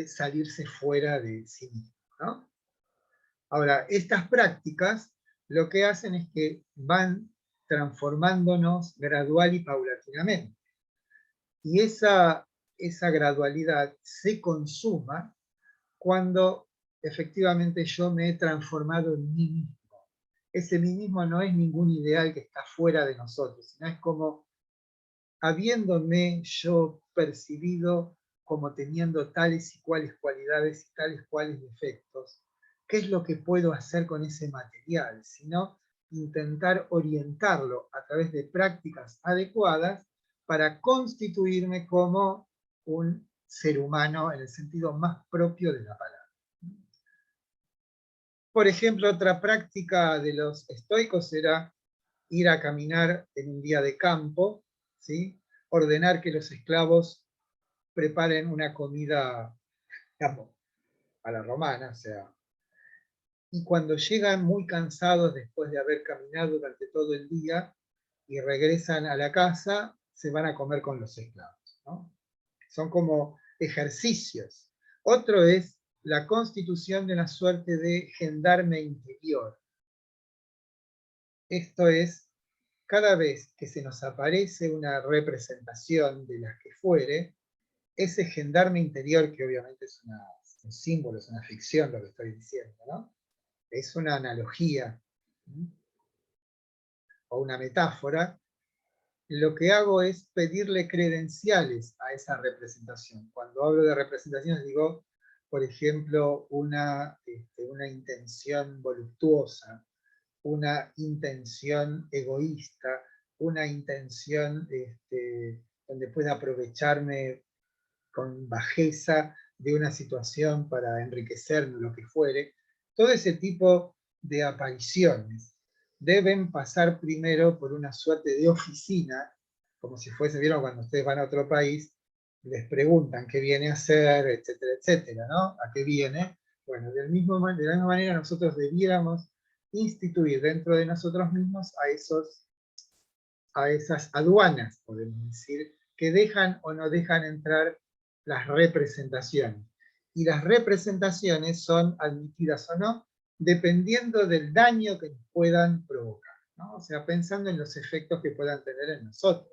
salirse fuera de sí mismo, ¿no? Ahora, estas prácticas lo que hacen es que van transformándonos gradual y paulatinamente. Y esa gradualidad se consuma cuando efectivamente yo me he transformado en mí mismo. Ese mí mismo no es ningún ideal que está fuera de nosotros, sino es como habiéndome yo percibido como teniendo tales y cuales cualidades y tales cuales defectos. ¿Qué es lo que puedo hacer con ese material? Sino intentar orientarlo a través de prácticas adecuadas para constituirme como un ser humano en el sentido más propio de la palabra. Por ejemplo, otra práctica de los estoicos era ir a caminar en un día de campo, ¿sí?, ordenar que los esclavos preparen una comida, digamos, a la romana, o sea, y cuando llegan muy cansados después de haber caminado durante todo el día y regresan a la casa, se van a comer con los esclavos, ¿no? Son como ejercicios. Otro es la constitución de una suerte de gendarme interior. Esto es, cada vez que se nos aparece una representación de las que fuere, ese gendarme interior, que obviamente es un símbolo, es una ficción lo que estoy diciendo, ¿no?, es una analogía, ¿sí?, o una metáfora, lo que hago es pedirle credenciales a esa representación. Cuando hablo de representaciones digo, por ejemplo, una intención voluptuosa, una intención egoísta, una intención donde pueda aprovecharme con bajeza de una situación para enriquecerme, lo que fuere. Todo ese tipo de apariciones deben pasar primero por una suerte de oficina, como si fuese, vieron cuando ustedes van a otro país, les preguntan qué viene a hacer, etcétera, etcétera, ¿no? ¿A qué viene? Bueno, de la misma manera nosotros debiéramos instituir dentro de nosotros mismos a esas aduanas, podemos decir, que dejan o no dejan entrar las representaciones. Y las representaciones son admitidas o no, dependiendo del daño que nos puedan provocar, ¿no? O sea, pensando en los efectos que puedan tener en nosotros.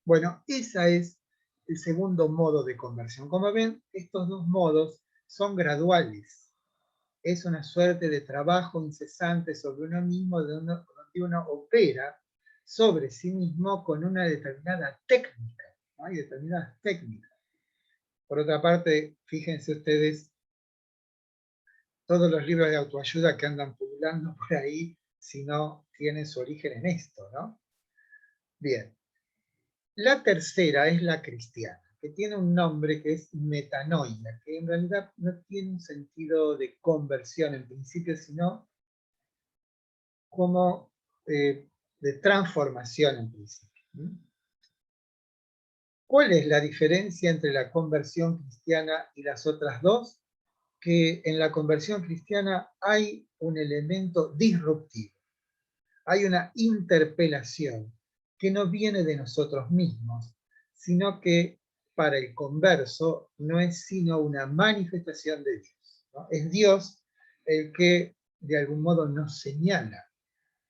Bueno, ese es el segundo modo de conversión. Como ven, estos dos modos son graduales. Es una suerte de trabajo incesante sobre uno mismo, donde uno opera sobre sí mismo con una determinada técnica, ¿no? Hay determinadas técnicas. Por otra parte, fíjense ustedes, todos los libros de autoayuda que andan pululando por ahí, si no tienen su origen en esto, ¿no? Bien. La tercera es la cristiana, que tiene un nombre que es metanoia, que en realidad no tiene un sentido de conversión en principio, sino como de transformación en principio. ¿Cuál es la diferencia entre la conversión cristiana y las otras dos? Que en la conversión cristiana hay un elemento disruptivo, hay una interpelación que no viene de nosotros mismos, sino que para el converso no es sino una manifestación de Dios, ¿no? Es Dios el que de algún modo nos señala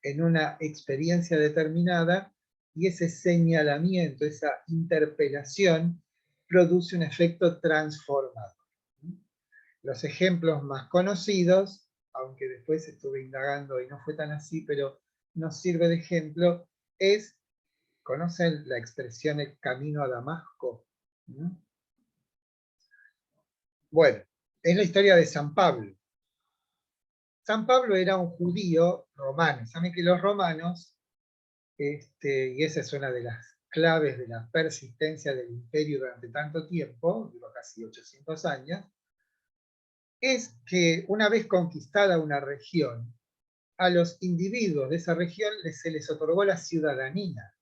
en una experiencia determinada, y ese señalamiento, esa interpelación, produce un efecto transformador. Los ejemplos más conocidos, aunque después estuve indagando y no fue tan así, pero nos sirve de ejemplo, ¿conocen la expresión el camino a Damasco? Bueno, es la historia de San Pablo. San Pablo era un judío romano. Saben que los romanos, y esa es una de las claves de la persistencia del imperio durante tanto tiempo, duró casi 800 años, es que una vez conquistada una región, a los individuos de esa región se les otorgó la ciudadanía.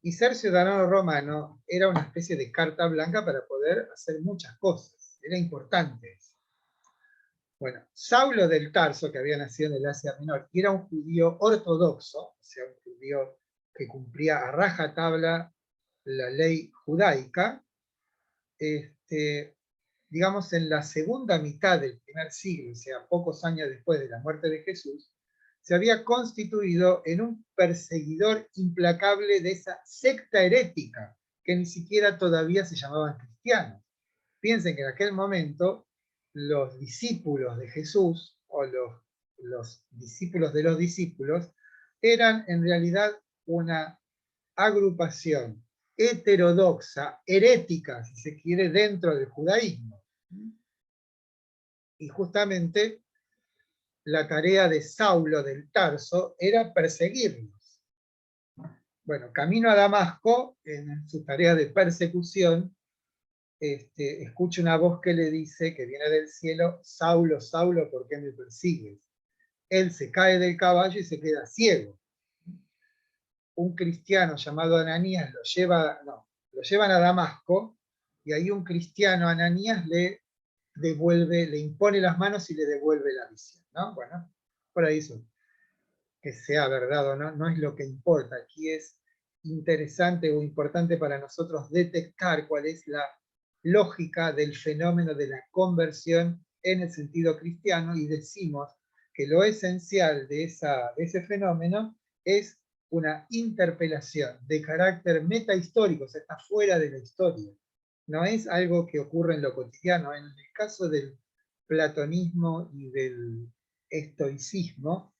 Y ser ciudadano romano era una especie de carta blanca para poder hacer muchas cosas. Era importante eso. Bueno, Saulo del Tarso, que había nacido en el Asia Menor, y era un judío ortodoxo, o sea, un judío que cumplía a rajatabla la ley judaica, digamos, en la segunda mitad del primer siglo, o sea, pocos años después de la muerte de Jesús, se había constituido en un perseguidor implacable de esa secta herética, que ni siquiera todavía se llamaban cristianos. Piensen que en aquel momento los discípulos de Jesús, o los discípulos de los discípulos, eran en realidad una agrupación heterodoxa, herética, si se quiere, dentro del judaísmo. Y justamente la tarea de Saulo del Tarso era perseguirlos. Bueno, camino a Damasco, en su tarea de persecución, escucha una voz que le dice, que viene del cielo: Saulo, Saulo, ¿por qué me persigues? Él se cae del caballo y se queda ciego. Un cristiano llamado Ananías lo llevan a Damasco, y ahí un cristiano, Ananías, le impone las manos y le devuelve la visión, ¿no? Bueno, por ahí eso, que sea verdad o no, no es lo que importa. Aquí es interesante o importante para nosotros detectar cuál es la lógica del fenómeno de la conversión en el sentido cristiano, y decimos que lo esencial de ese fenómeno es una interpelación de carácter metahistórico, o sea, está fuera de la historia. No es algo que ocurre en lo cotidiano. En el caso del platonismo y del estoicismo,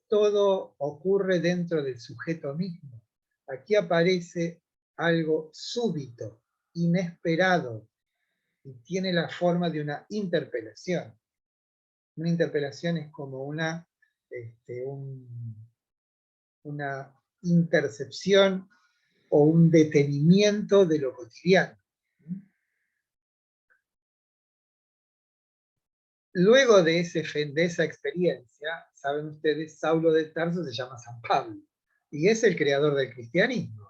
todo ocurre dentro del sujeto mismo. Aquí aparece algo súbito, inesperado, y tiene la forma de una interpelación. Una interpelación es como una intercepción o un detenimiento de lo cotidiano. Luego de esa experiencia, saben ustedes, Saulo de Tarso se llama San Pablo, y es el creador del cristianismo.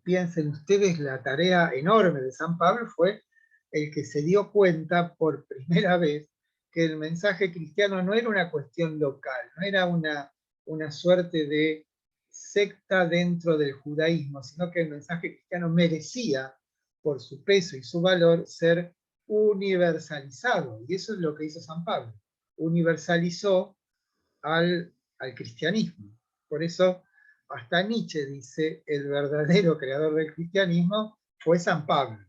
Piensen ustedes, la tarea enorme de San Pablo fue el que se dio cuenta por primera vez que el mensaje cristiano no era una cuestión local, no era una suerte de secta dentro del judaísmo, sino que el mensaje cristiano merecía, por su peso y su valor, ser universalizado. Y eso es lo que hizo San Pablo. Universalizó al cristianismo. Por eso hasta Nietzsche dice: el verdadero creador del cristianismo fue San Pablo.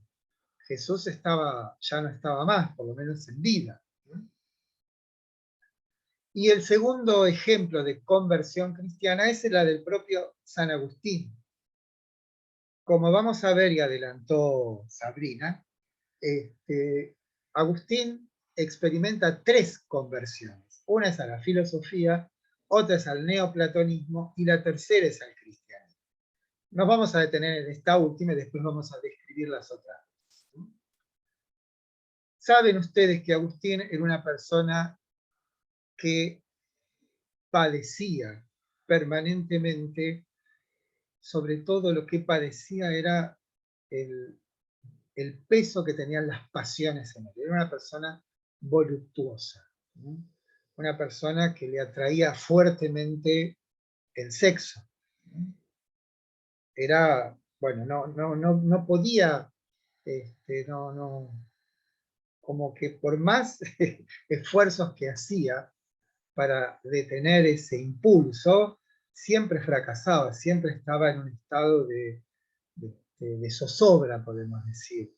Jesús ya no estaba más, por lo menos en vida. Y el segundo ejemplo de conversión cristiana es la del propio San Agustín. Como vamos a ver y adelantó Sabrina, Agustín experimenta 3 conversiones. Una es a la filosofía, otra es al neoplatonismo y la tercera es al cristianismo. Nos vamos a detener en esta última y después vamos a describir las otras. Saben ustedes que Agustín era una persona que padecía permanentemente. Sobre todo lo que padecía era el peso que tenían las pasiones en él. Era una persona voluptuosa, ¿no? Una persona que le atraía fuertemente el sexo, ¿no? Era, bueno, no podía, como que por más esfuerzos que hacía para detener ese impulso, siempre fracasaba, siempre estaba en un estado de zozobra, podemos decir,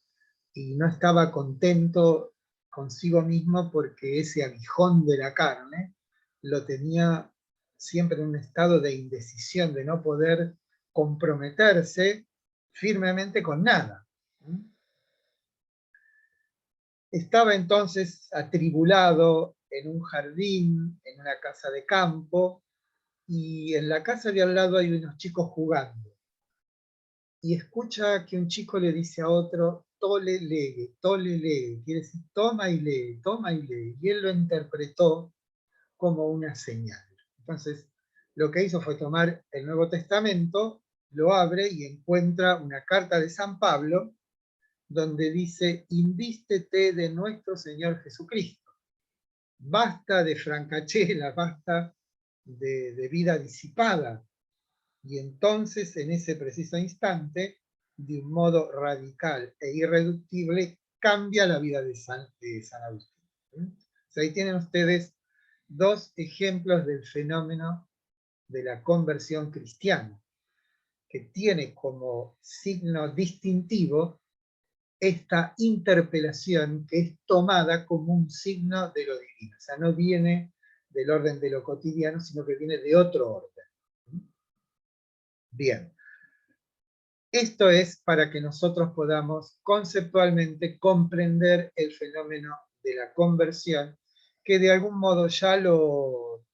y no estaba contento consigo mismo porque ese aguijón de la carne lo tenía siempre en un estado de indecisión, de no poder comprometerse firmemente con nada. Estaba entonces atribulado en un jardín, en una casa de campo, y en la casa de al lado hay unos chicos jugando. Y escucha que un chico le dice a otro, tole lee, quiere decir toma y lee, toma y lee. Y él lo interpretó como una señal. Entonces, lo que hizo fue tomar el Nuevo Testamento, lo abre y encuentra una carta de San Pablo, donde dice, invístete de nuestro Señor Jesucristo. Basta de francachela, basta de vida disipada. Y entonces, en ese preciso instante, de un modo radical e irreductible, cambia la vida de San Agustín. O sea, ahí tienen ustedes dos ejemplos del fenómeno de la conversión cristiana, que tiene como signo distintivo esta interpelación que es tomada como un signo de lo divino. O sea, no viene del orden de lo cotidiano, sino que viene de otro orden. Bien. Esto es para que nosotros podamos conceptualmente comprender el fenómeno de la conversión, que de algún modo ya lo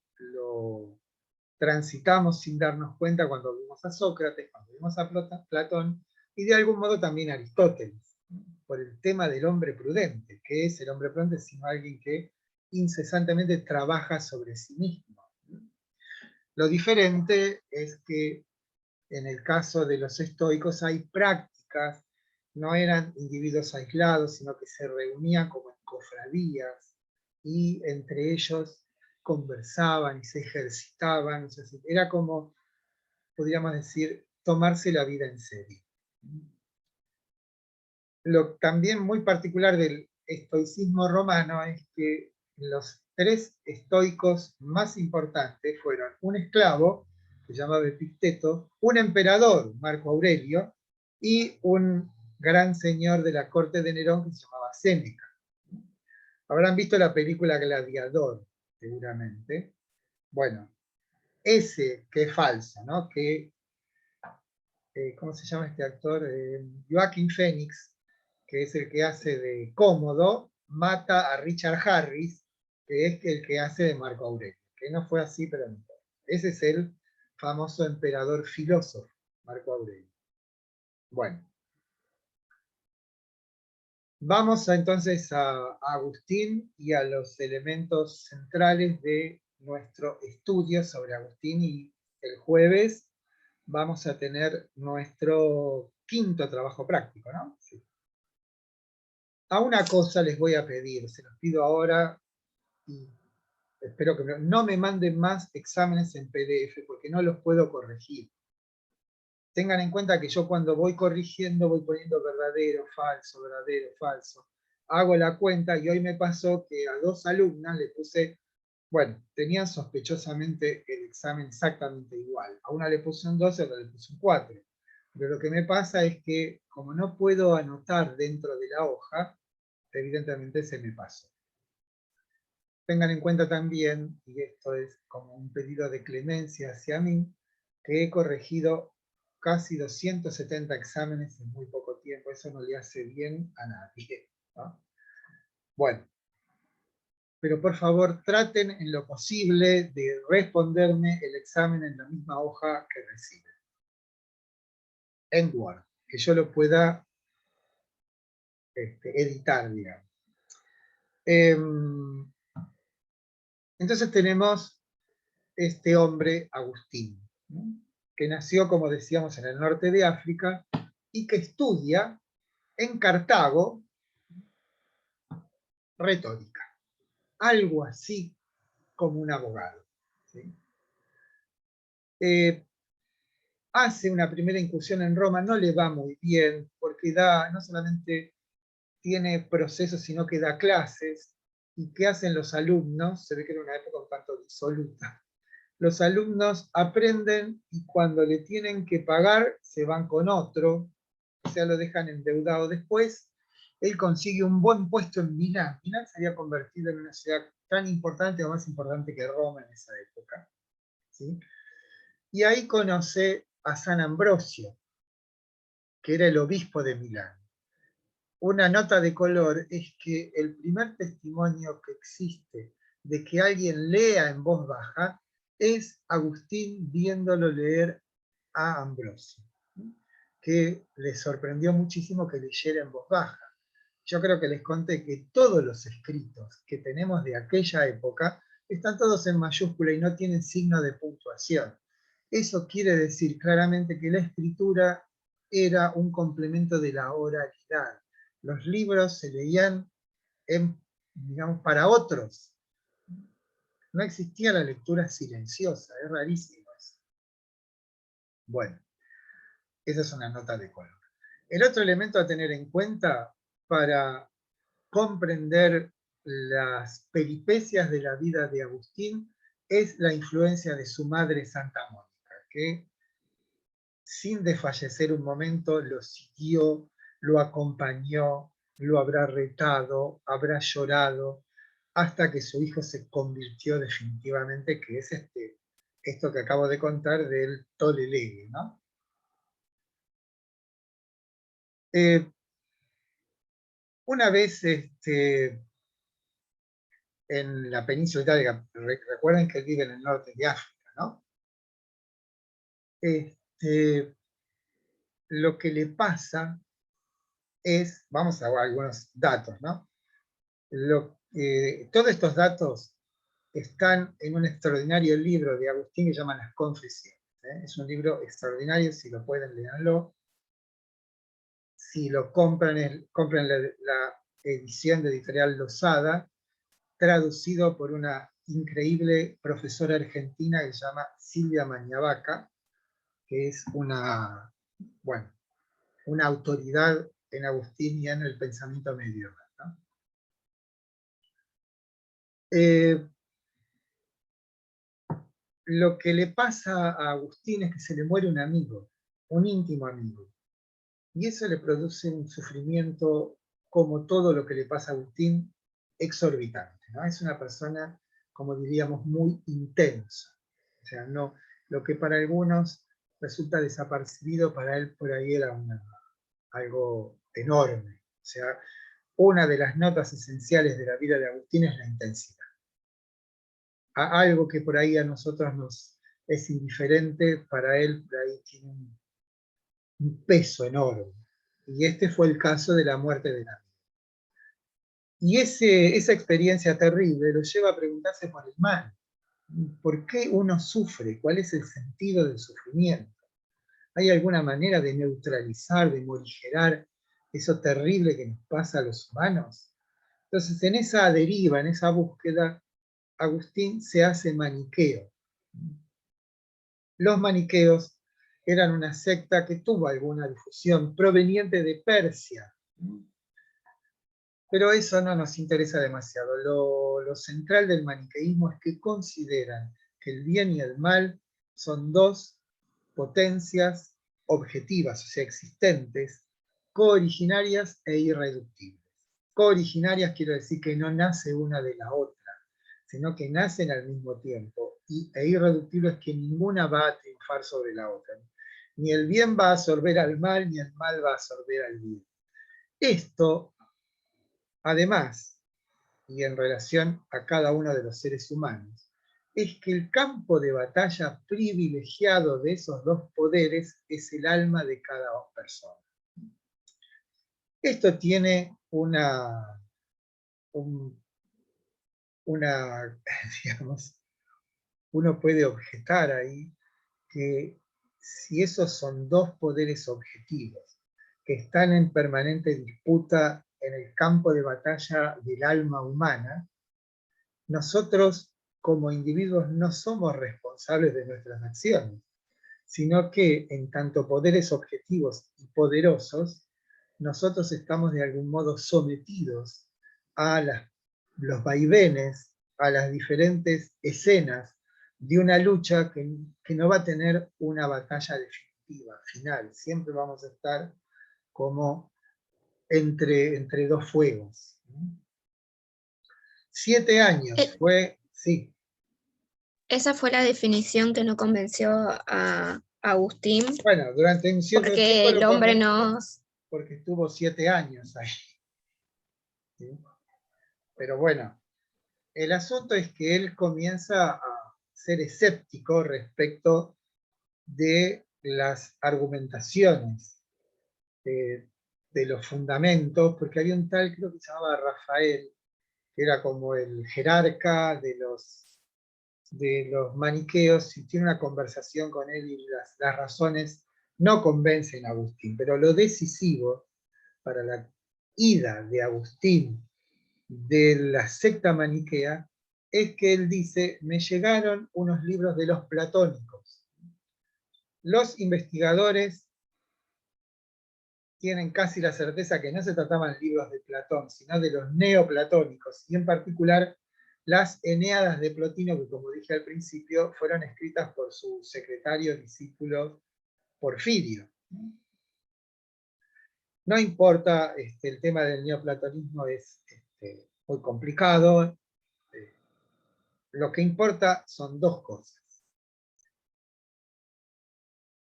transitamos sin darnos cuenta cuando vimos a Sócrates, cuando vimos a Platón, y de algún modo también a Aristóteles, por el tema del hombre prudente. ¿Qué es el hombre prudente? Sino alguien que incesantemente trabaja sobre sí mismo. Lo diferente es que en el caso de los estoicos hay prácticas, no eran individuos aislados, sino que se reunían como en cofradías, y entre ellos conversaban y se ejercitaban. O sea, era como, podríamos decir, tomarse la vida en serio. Lo también muy particular del estoicismo romano es que los tres estoicos más importantes fueron un esclavo, que se llamaba Epicteto, un emperador, Marco Aurelio, y un gran señor de la corte de Nerón que se llamaba Séneca. Habrán visto la película Gladiador, seguramente. Bueno, ese que es falso, ¿no? Que, ¿cómo se llama este actor? Joaquin Phoenix, que es el que hace de Cómodo, mata a Richard Harris, que es el que hace de Marco Aurelio. Que no fue así, pero no. Ese es el famoso emperador filósofo, Marco Aurelio. Bueno. Vamos entonces a Agustín y a los elementos centrales de nuestro estudio sobre Agustín, y el jueves vamos a tener nuestro quinto trabajo práctico, ¿no? Sí. A una cosa les voy a pedir, se los pido ahora, y espero que no me manden más exámenes en PDF, porque no los puedo corregir. Tengan en cuenta que yo cuando voy corrigiendo voy poniendo verdadero, falso. Hago la cuenta y hoy me pasó que a dos alumnas le puse, bueno, tenían sospechosamente el examen exactamente igual. A una le puse un 12, a otra le puse un 4. Pero lo que me pasa es que como no puedo anotar dentro de la hoja, evidentemente se me pasó. Tengan en cuenta también, y esto es como un pedido de clemencia hacia mí, que he corregido casi 270 exámenes en muy poco tiempo. Eso no le hace bien a nadie, ¿no? Bueno, pero por favor traten en lo posible de responderme el examen en la misma hoja que reciben, en Word, que yo lo pueda editar, digamos. Entonces tenemos este hombre, Agustín, ¿no? Que nació, como decíamos, en el norte de África y que estudia en Cartago retórica, algo así como un abogado, ¿sí? Hace una primera incursión en Roma, no le va muy bien, porque da no solamente tiene procesos, sino que da clases. ¿Y qué hacen los alumnos? Se ve que era una época un tanto disoluta. Los alumnos aprenden y cuando le tienen que pagar se van con otro, o sea, lo dejan endeudado después. Él consigue un buen puesto en Milán. Milán se había convertido en una ciudad tan importante o más importante que Roma en esa época, ¿sí? Y ahí conoce a San Ambrosio, que era el obispo de Milán. Una nota de color es que el primer testimonio que existe de que alguien lea en voz baja es Agustín viéndolo leer a Ambrosio, que le sorprendió muchísimo que leyera en voz baja. Yo creo que les conté que todos los escritos que tenemos de aquella época están todos en mayúscula y no tienen signo de puntuación. Eso quiere decir claramente que la escritura era un complemento de la oralidad. Los libros se leían digamos, para otros. No existía la lectura silenciosa, es rarísimo eso. Bueno, esa es una nota de color. El otro elemento a tener en cuenta para comprender las peripecias de la vida de Agustín es la influencia de su madre Santa Mónica, que sin desfallecer un momento lo siguió, lo acompañó, lo habrá retado, habrá llorado, hasta que su hijo se convirtió definitivamente, que es esto que acabo de contar del Tolle Lege, ¿no? Una vez en la península itálica, recuerden que él vive en el norte de África, ¿no? Lo que le pasa es, vamos a ver algunos datos, ¿no? Todos estos datos están en un extraordinario libro de Agustín que se llama Las Confesiones. Es un libro extraordinario, si lo pueden, léanlo. Si lo compran, compren la edición de Editorial Losada, traducido por una increíble profesora argentina que se llama Silvia Mañavaca, que es una autoridad en Agustín y en el pensamiento medieval, ¿no? Lo que le pasa a Agustín es que se le muere un amigo, un íntimo amigo, y eso le produce un sufrimiento, como todo lo que le pasa a Agustín, exorbitante, ¿no? Es una persona, como diríamos, muy intensa. O sea, no, lo que para algunos resulta desapercibido, para él por ahí era algo enorme. O sea, una de las notas esenciales de la vida de Agustín es la intensidad. Algo que por ahí a nosotros nos es indiferente, para él por ahí tiene un peso enorme. Y este fue el caso de la muerte de la vida. Y esa experiencia terrible lo lleva a preguntarse por el mal. ¿Por qué uno sufre? ¿Cuál es el sentido del sufrimiento? ¿Hay alguna manera de neutralizar, de morigerar eso terrible que nos pasa a los humanos? Entonces, en esa deriva, en esa búsqueda, Agustín se hace maniqueo. Los maniqueos eran una secta que tuvo alguna difusión proveniente de Persia. Pero eso no nos interesa demasiado. Lo central del maniqueísmo es que consideran que el bien y el mal son dos potencias objetivas, o sea, existentes, cooriginarias e irreductibles. Cooriginarias quiero decir que no nace una de la otra, sino que nacen al mismo tiempo, e irreductible es que ninguna va a triunfar sobre la otra. Ni el bien va a absorber al mal, ni el mal va a absorber al bien. Esto, además, y en relación a cada uno de los seres humanos, es que el campo de batalla privilegiado de esos dos poderes es el alma de cada persona. Esto tiene digamos, uno puede objetar ahí que si esos son dos poderes objetivos que están en permanente disputa en el campo de batalla del alma humana, nosotros como individuos no somos responsables de nuestras acciones, sino que en tanto poderes objetivos y poderosos, nosotros estamos de algún modo sometidos a los vaivenes, a las diferentes escenas de una lucha que no va a tener una batalla definitiva, final. Siempre vamos a estar como entre dos fuegos. 7 años fue, sí. Esa fue la definición que no convenció a Agustín, Bueno, durante un cierto porque tiempo el lo hombre convenció, nos... porque estuvo 7 años ahí. ¿Sí? Pero bueno, el asunto es que él comienza a ser escéptico respecto de las argumentaciones, de los fundamentos, porque había un tal, creo que se llamaba Rafael, que era como el jerarca de los maniqueos, y tiene una conversación con él y las razones no convencen a Agustín, pero lo decisivo para la ida de Agustín de la secta maniquea es que él dice, me llegaron unos libros de los platónicos. Los investigadores tienen casi la certeza que no se trataban libros de Platón, sino de los neoplatónicos, y en particular las Eneadas de Plotino, que como dije al principio, fueron escritas por su secretario discípulo Porfirio. No importa, el tema del neoplatonismo es muy complicado. Lo que importa son dos cosas.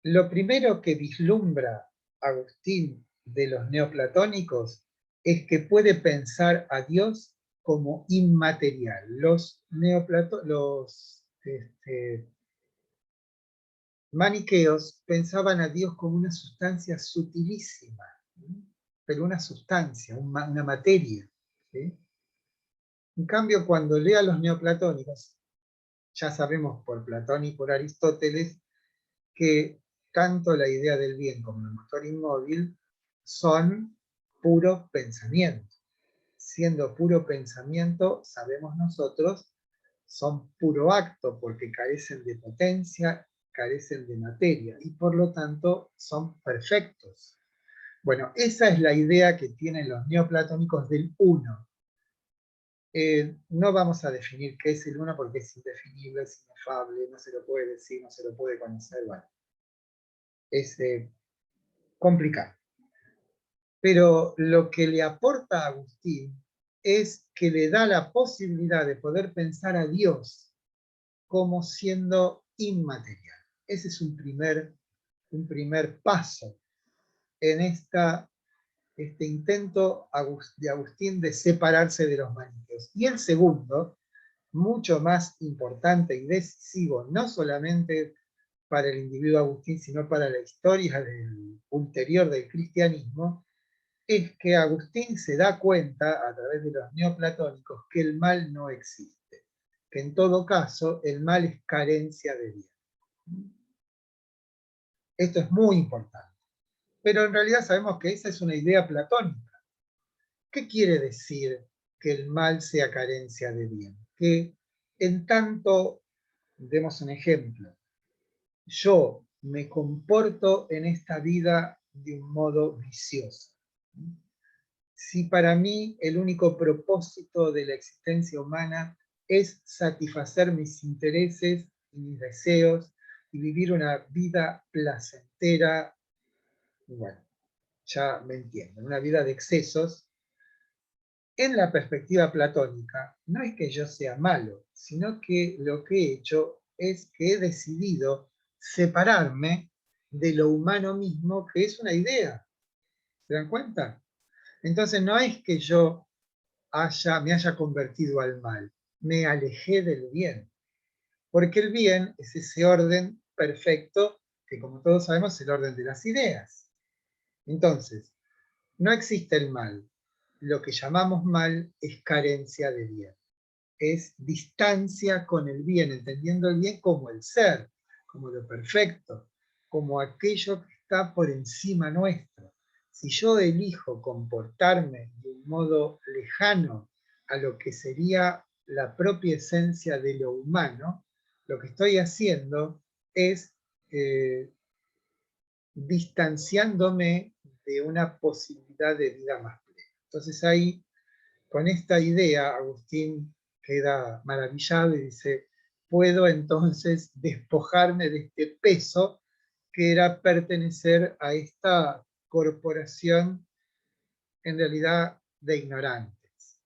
Lo primero que vislumbra Agustín de los neoplatónicos es que puede pensar a Dios como inmaterial. Los maniqueos pensaban a Dios como una sustancia sutilísima, pero una sustancia, una materia. ¿Sí? En cambio, cuando lea a los neoplatónicos, ya sabemos por Platón y por Aristóteles que tanto la idea del bien como el motor inmóvil son puro pensamiento. Siendo puro pensamiento, sabemos nosotros, son puro acto porque carecen de potencia, carecen de materia y por lo tanto son perfectos. Bueno, esa es la idea que tienen los neoplatónicos del uno. No vamos a definir qué es el uno porque es indefinible, es inefable, no se lo puede decir, no se lo puede conocer, bueno. Es complicado. Pero lo que le aporta a Agustín es que le da la posibilidad de poder pensar a Dios como siendo inmaterial. Ese es un primer paso en este intento de Agustín de separarse de los maniqueos. Y el segundo, mucho más importante y decisivo, no solamente para el individuo Agustín, sino para la historia ulterior del cristianismo, es que Agustín se da cuenta, a través de los neoplatónicos, que el mal no existe, que en todo caso el mal es carencia de bien. Esto es muy importante. Pero en realidad sabemos que esa es una idea platónica. ¿Qué quiere decir que el mal sea carencia de bien? Que en tanto, demos un ejemplo, yo me comporto en esta vida de un modo vicioso. Si para mí el único propósito de la existencia humana es satisfacer mis intereses y mis deseos y vivir una vida placentera, bueno, ya me entienden, una vida de excesos, en la perspectiva platónica, no es que yo sea malo, sino que lo que he hecho es que he decidido separarme de lo humano mismo, que es una idea. ¿Se dan cuenta? Entonces no es que yo me haya convertido al mal, me alejé del bien. Porque el bien es ese orden perfecto que, como todos sabemos, es el orden de las ideas. Entonces, no existe el mal. Lo que llamamos mal es carencia de bien. Es distancia con el bien, entendiendo el bien como el ser, como lo perfecto, como aquello que está por encima nuestro. Si yo elijo comportarme de un modo lejano a lo que sería la propia esencia de lo humano, lo que estoy haciendo es distanciándome de una posibilidad de vida más plena. Entonces ahí, con esta idea, Agustín queda maravillado y dice, puedo entonces despojarme de este peso que era pertenecer a esta corporación, en realidad, de ignorantes.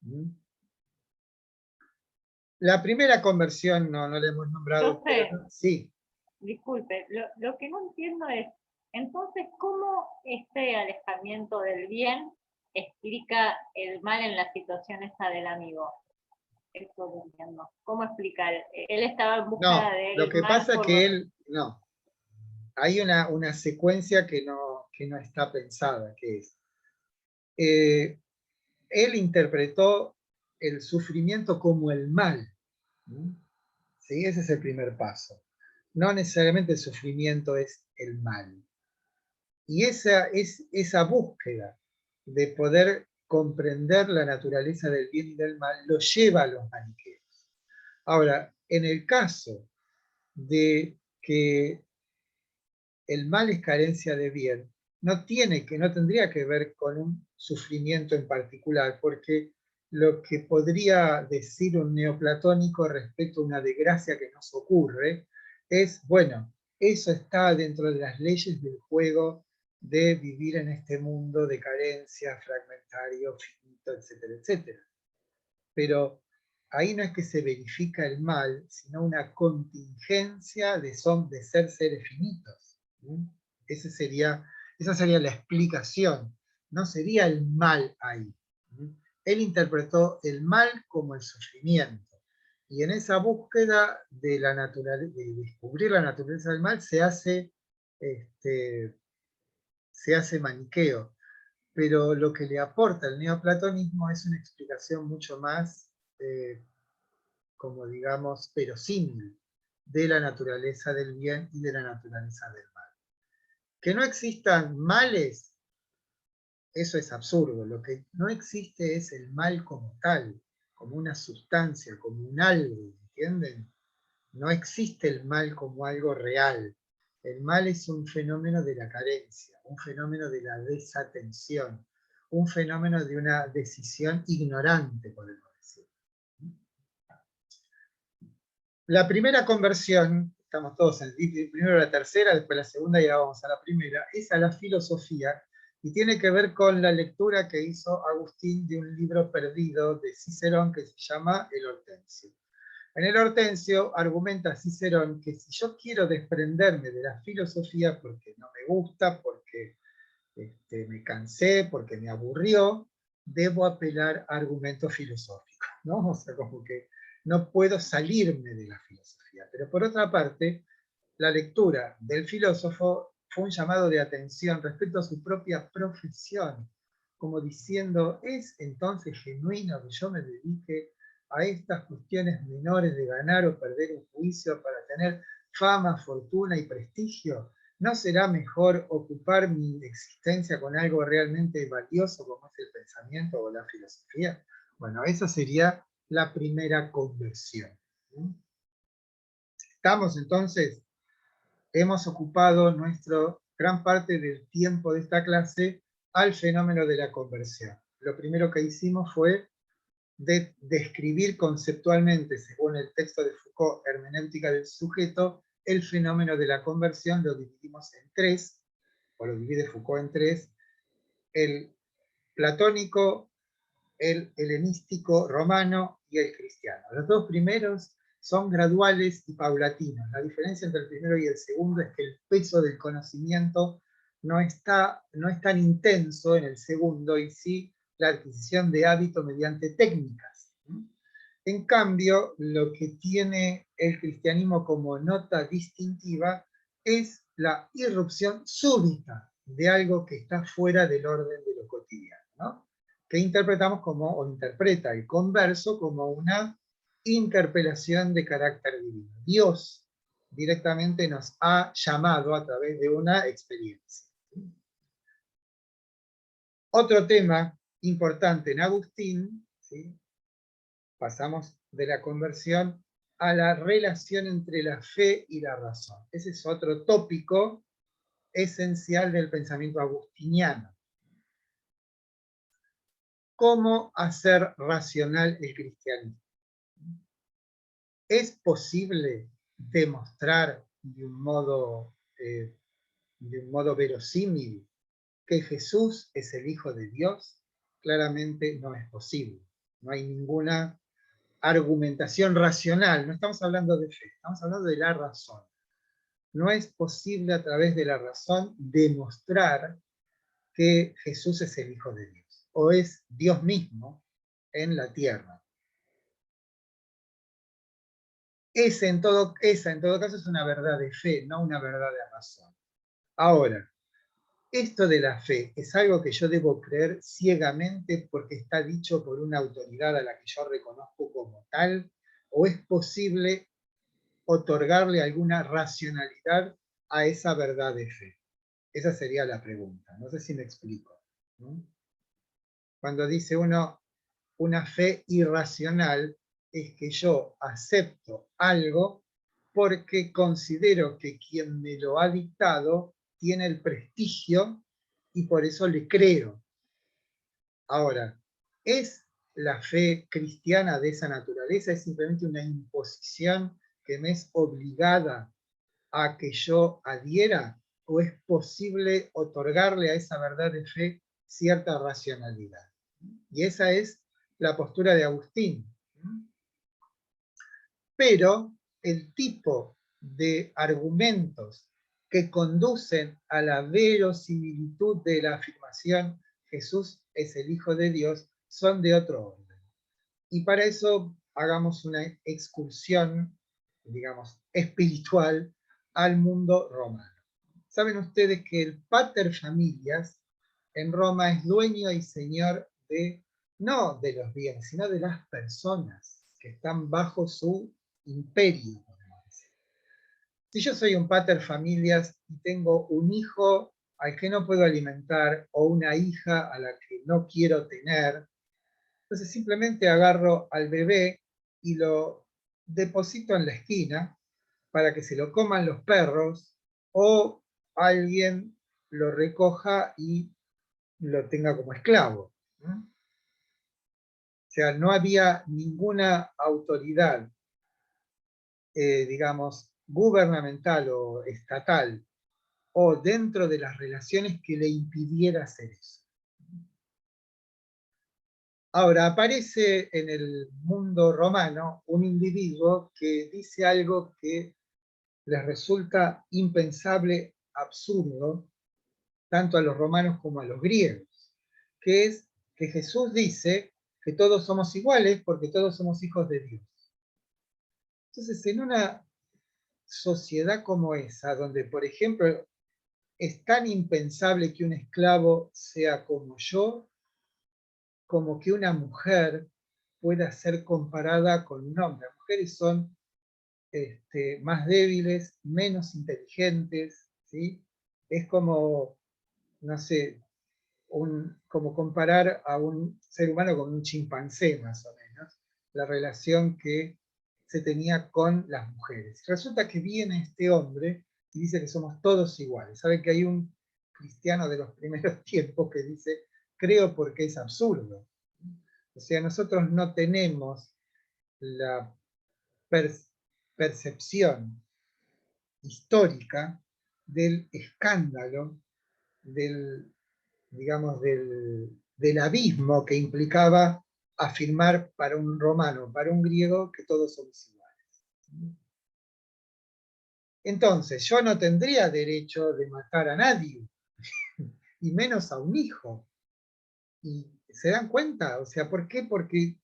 La primera conversión, no la hemos nombrado. Profe, Sí. disculpe, lo que no entiendo es, entonces, ¿cómo este alejamiento del bien explica el mal en la situación esa del amigo? Eso lo entiendo. ¿Cómo explicar? Él estaba en búsqueda del lo que mal pasa es por que lo- él, no, hay una secuencia que no está pensada, que es, él interpretó el sufrimiento como el mal. ¿Sí? Ese es el primer paso. No necesariamente el sufrimiento es el mal. Y esa búsqueda de poder comprender la naturaleza del bien y del mal lo lleva a los maniqueos. Ahora, en el caso de que el mal es carencia de bien, no tendría que ver con un sufrimiento en particular, porque lo que podría decir un neoplatónico respecto a una desgracia que nos ocurre es, bueno, eso está dentro de las leyes del juego de vivir en este mundo de carencia, fragmentario, finito, etcétera, etcétera. Pero ahí no es que se verifica el mal, sino una contingencia de ser seres finitos. Esa sería la explicación, no sería el mal ahí. Él interpretó el mal como el sufrimiento, y en esa búsqueda de descubrir la naturaleza del mal se hace maniqueo, pero lo que le aporta el neoplatonismo es una explicación mucho más, como digamos, verosímil de la naturaleza del bien y de la naturaleza del mal. Que no existan males, eso es absurdo. Lo que no existe es el mal como tal, como una sustancia, como un algo, ¿entienden? No existe el mal como algo real. El mal es un fenómeno de la carencia, un fenómeno de la desatención, un fenómeno de una decisión ignorante, podemos decir. La primera conversión, estamos todos en primero la tercera, después la segunda y ahora vamos a la primera, es a la filosofía, y tiene que ver con la lectura que hizo Agustín de un libro perdido de Cicerón que se llama El Hortensio. En el Hortensio argumenta Cicerón que si yo quiero desprenderme de la filosofía porque no me gusta, porque me cansé, porque me aburrió, debo apelar a argumentos filosóficos, ¿no? O sea, como que no puedo salirme de la filosofía. Pero por otra parte, la lectura del filósofo fue un llamado de atención respecto a su propia profesión, como diciendo, ¿es entonces genuino que yo me dedique a estas cuestiones menores de ganar o perder un juicio para tener fama, fortuna y prestigio? ¿No será mejor ocupar mi existencia con algo realmente valioso como es el pensamiento o la filosofía? Bueno, esa sería la primera conversión. Estamos entonces, hemos ocupado gran parte del tiempo de esta clase al fenómeno de la conversión. Lo primero que hicimos fue describir conceptualmente, según el texto de Foucault, Hermenéutica del Sujeto, el fenómeno de la conversión. Lo dividimos en tres, o lo divide Foucault en tres: el platónico, el helenístico romano y el cristiano. Los dos primeros son graduales y paulatinos. La diferencia entre el primero y el segundo es que el peso del conocimiento no es tan intenso en el segundo, y sí la adquisición de hábito mediante técnicas. En cambio, lo que tiene el cristianismo como nota distintiva es la irrupción súbita de algo que está fuera del orden de lo cotidiano, ¿no? Que interpretamos o interpreta el converso como una interpelación de carácter divino. Dios directamente nos ha llamado a través de una experiencia. Otro tema importante en Agustín, ¿sí? Pasamos de la conversión a la relación entre la fe y la razón. Ese es otro tópico esencial del pensamiento agustiniano. cómo hacer racional el cristianismo. ¿Es posible demostrar de un modo verosímil que Jesús es el Hijo de Dios? Claramente no es posible. No hay ninguna argumentación racional. No estamos hablando de fe, estamos hablando de la razón. No es posible a través de la razón demostrar que Jesús es el Hijo de Dios, o es Dios mismo en la tierra. Esa en todo caso es una verdad de fe, no una verdad de razón. Ahora, esto de la fe es algo que yo debo creer ciegamente porque está dicho por una autoridad a la que yo reconozco como tal, o es posible otorgarle alguna racionalidad a esa verdad de fe. Esa sería la pregunta. No sé si me explico, ¿no? Cuando dice uno una fe irracional, es que yo acepto algo porque considero que quien me lo ha dictado tiene el prestigio y por eso le creo. Ahora, ¿es la fe cristiana de esa naturaleza? ¿Es simplemente una imposición que me es obligada a que yo adhiera? ¿O es posible otorgarle a esa verdad de fe cierta racionalidad? Y esa es la postura de Agustín. Pero el tipo de argumentos que conducen a la verosimilitud de la afirmación Jesús es el Hijo de Dios son de otro orden. Y para eso hagamos una excursión, digamos, espiritual al mundo romano. Saben ustedes que el pater familias en Roma es dueño y señor de, no de los bienes, sino de las personas que están bajo su imperio. Si yo soy un pater familias y tengo un hijo al que no puedo alimentar o una hija a la que no quiero tener, entonces simplemente agarro al bebé y lo deposito en la esquina para que se lo coman los perros o alguien lo recoja y lo tenga como esclavo. ¿No? O sea, no había ninguna autoridad, digamos, gubernamental o estatal o dentro de las relaciones que le impidiera hacer eso. Ahora, aparece en el mundo romano un individuo que dice algo que les resulta impensable, absurdo, tanto a los romanos como a los griegos, que es que Jesús dice que todos somos iguales porque todos somos hijos de Dios. Entonces, en una sociedad como esa, donde, por ejemplo, es tan impensable que un esclavo sea como yo, como que una mujer pueda ser comparada con un hombre. Las mujeres son más débiles, menos inteligentes, ¿sí? Es como, no sé, como comparar a un ser humano con un chimpancé, más o menos, la relación que se tenía con las mujeres. Resulta que viene este hombre y dice que somos todos iguales. Saben que hay un cristiano de los primeros tiempos que dice, creo porque es absurdo. O sea, nosotros no tenemos la percepción histórica del escándalo, digamos, del abismo que implicaba afirmar para un romano, para un griego, que todos somos iguales. Entonces, yo no tendría derecho de matar a nadie, y menos a un hijo. ¿Y se dan cuenta? O sea, ¿por qué? Porque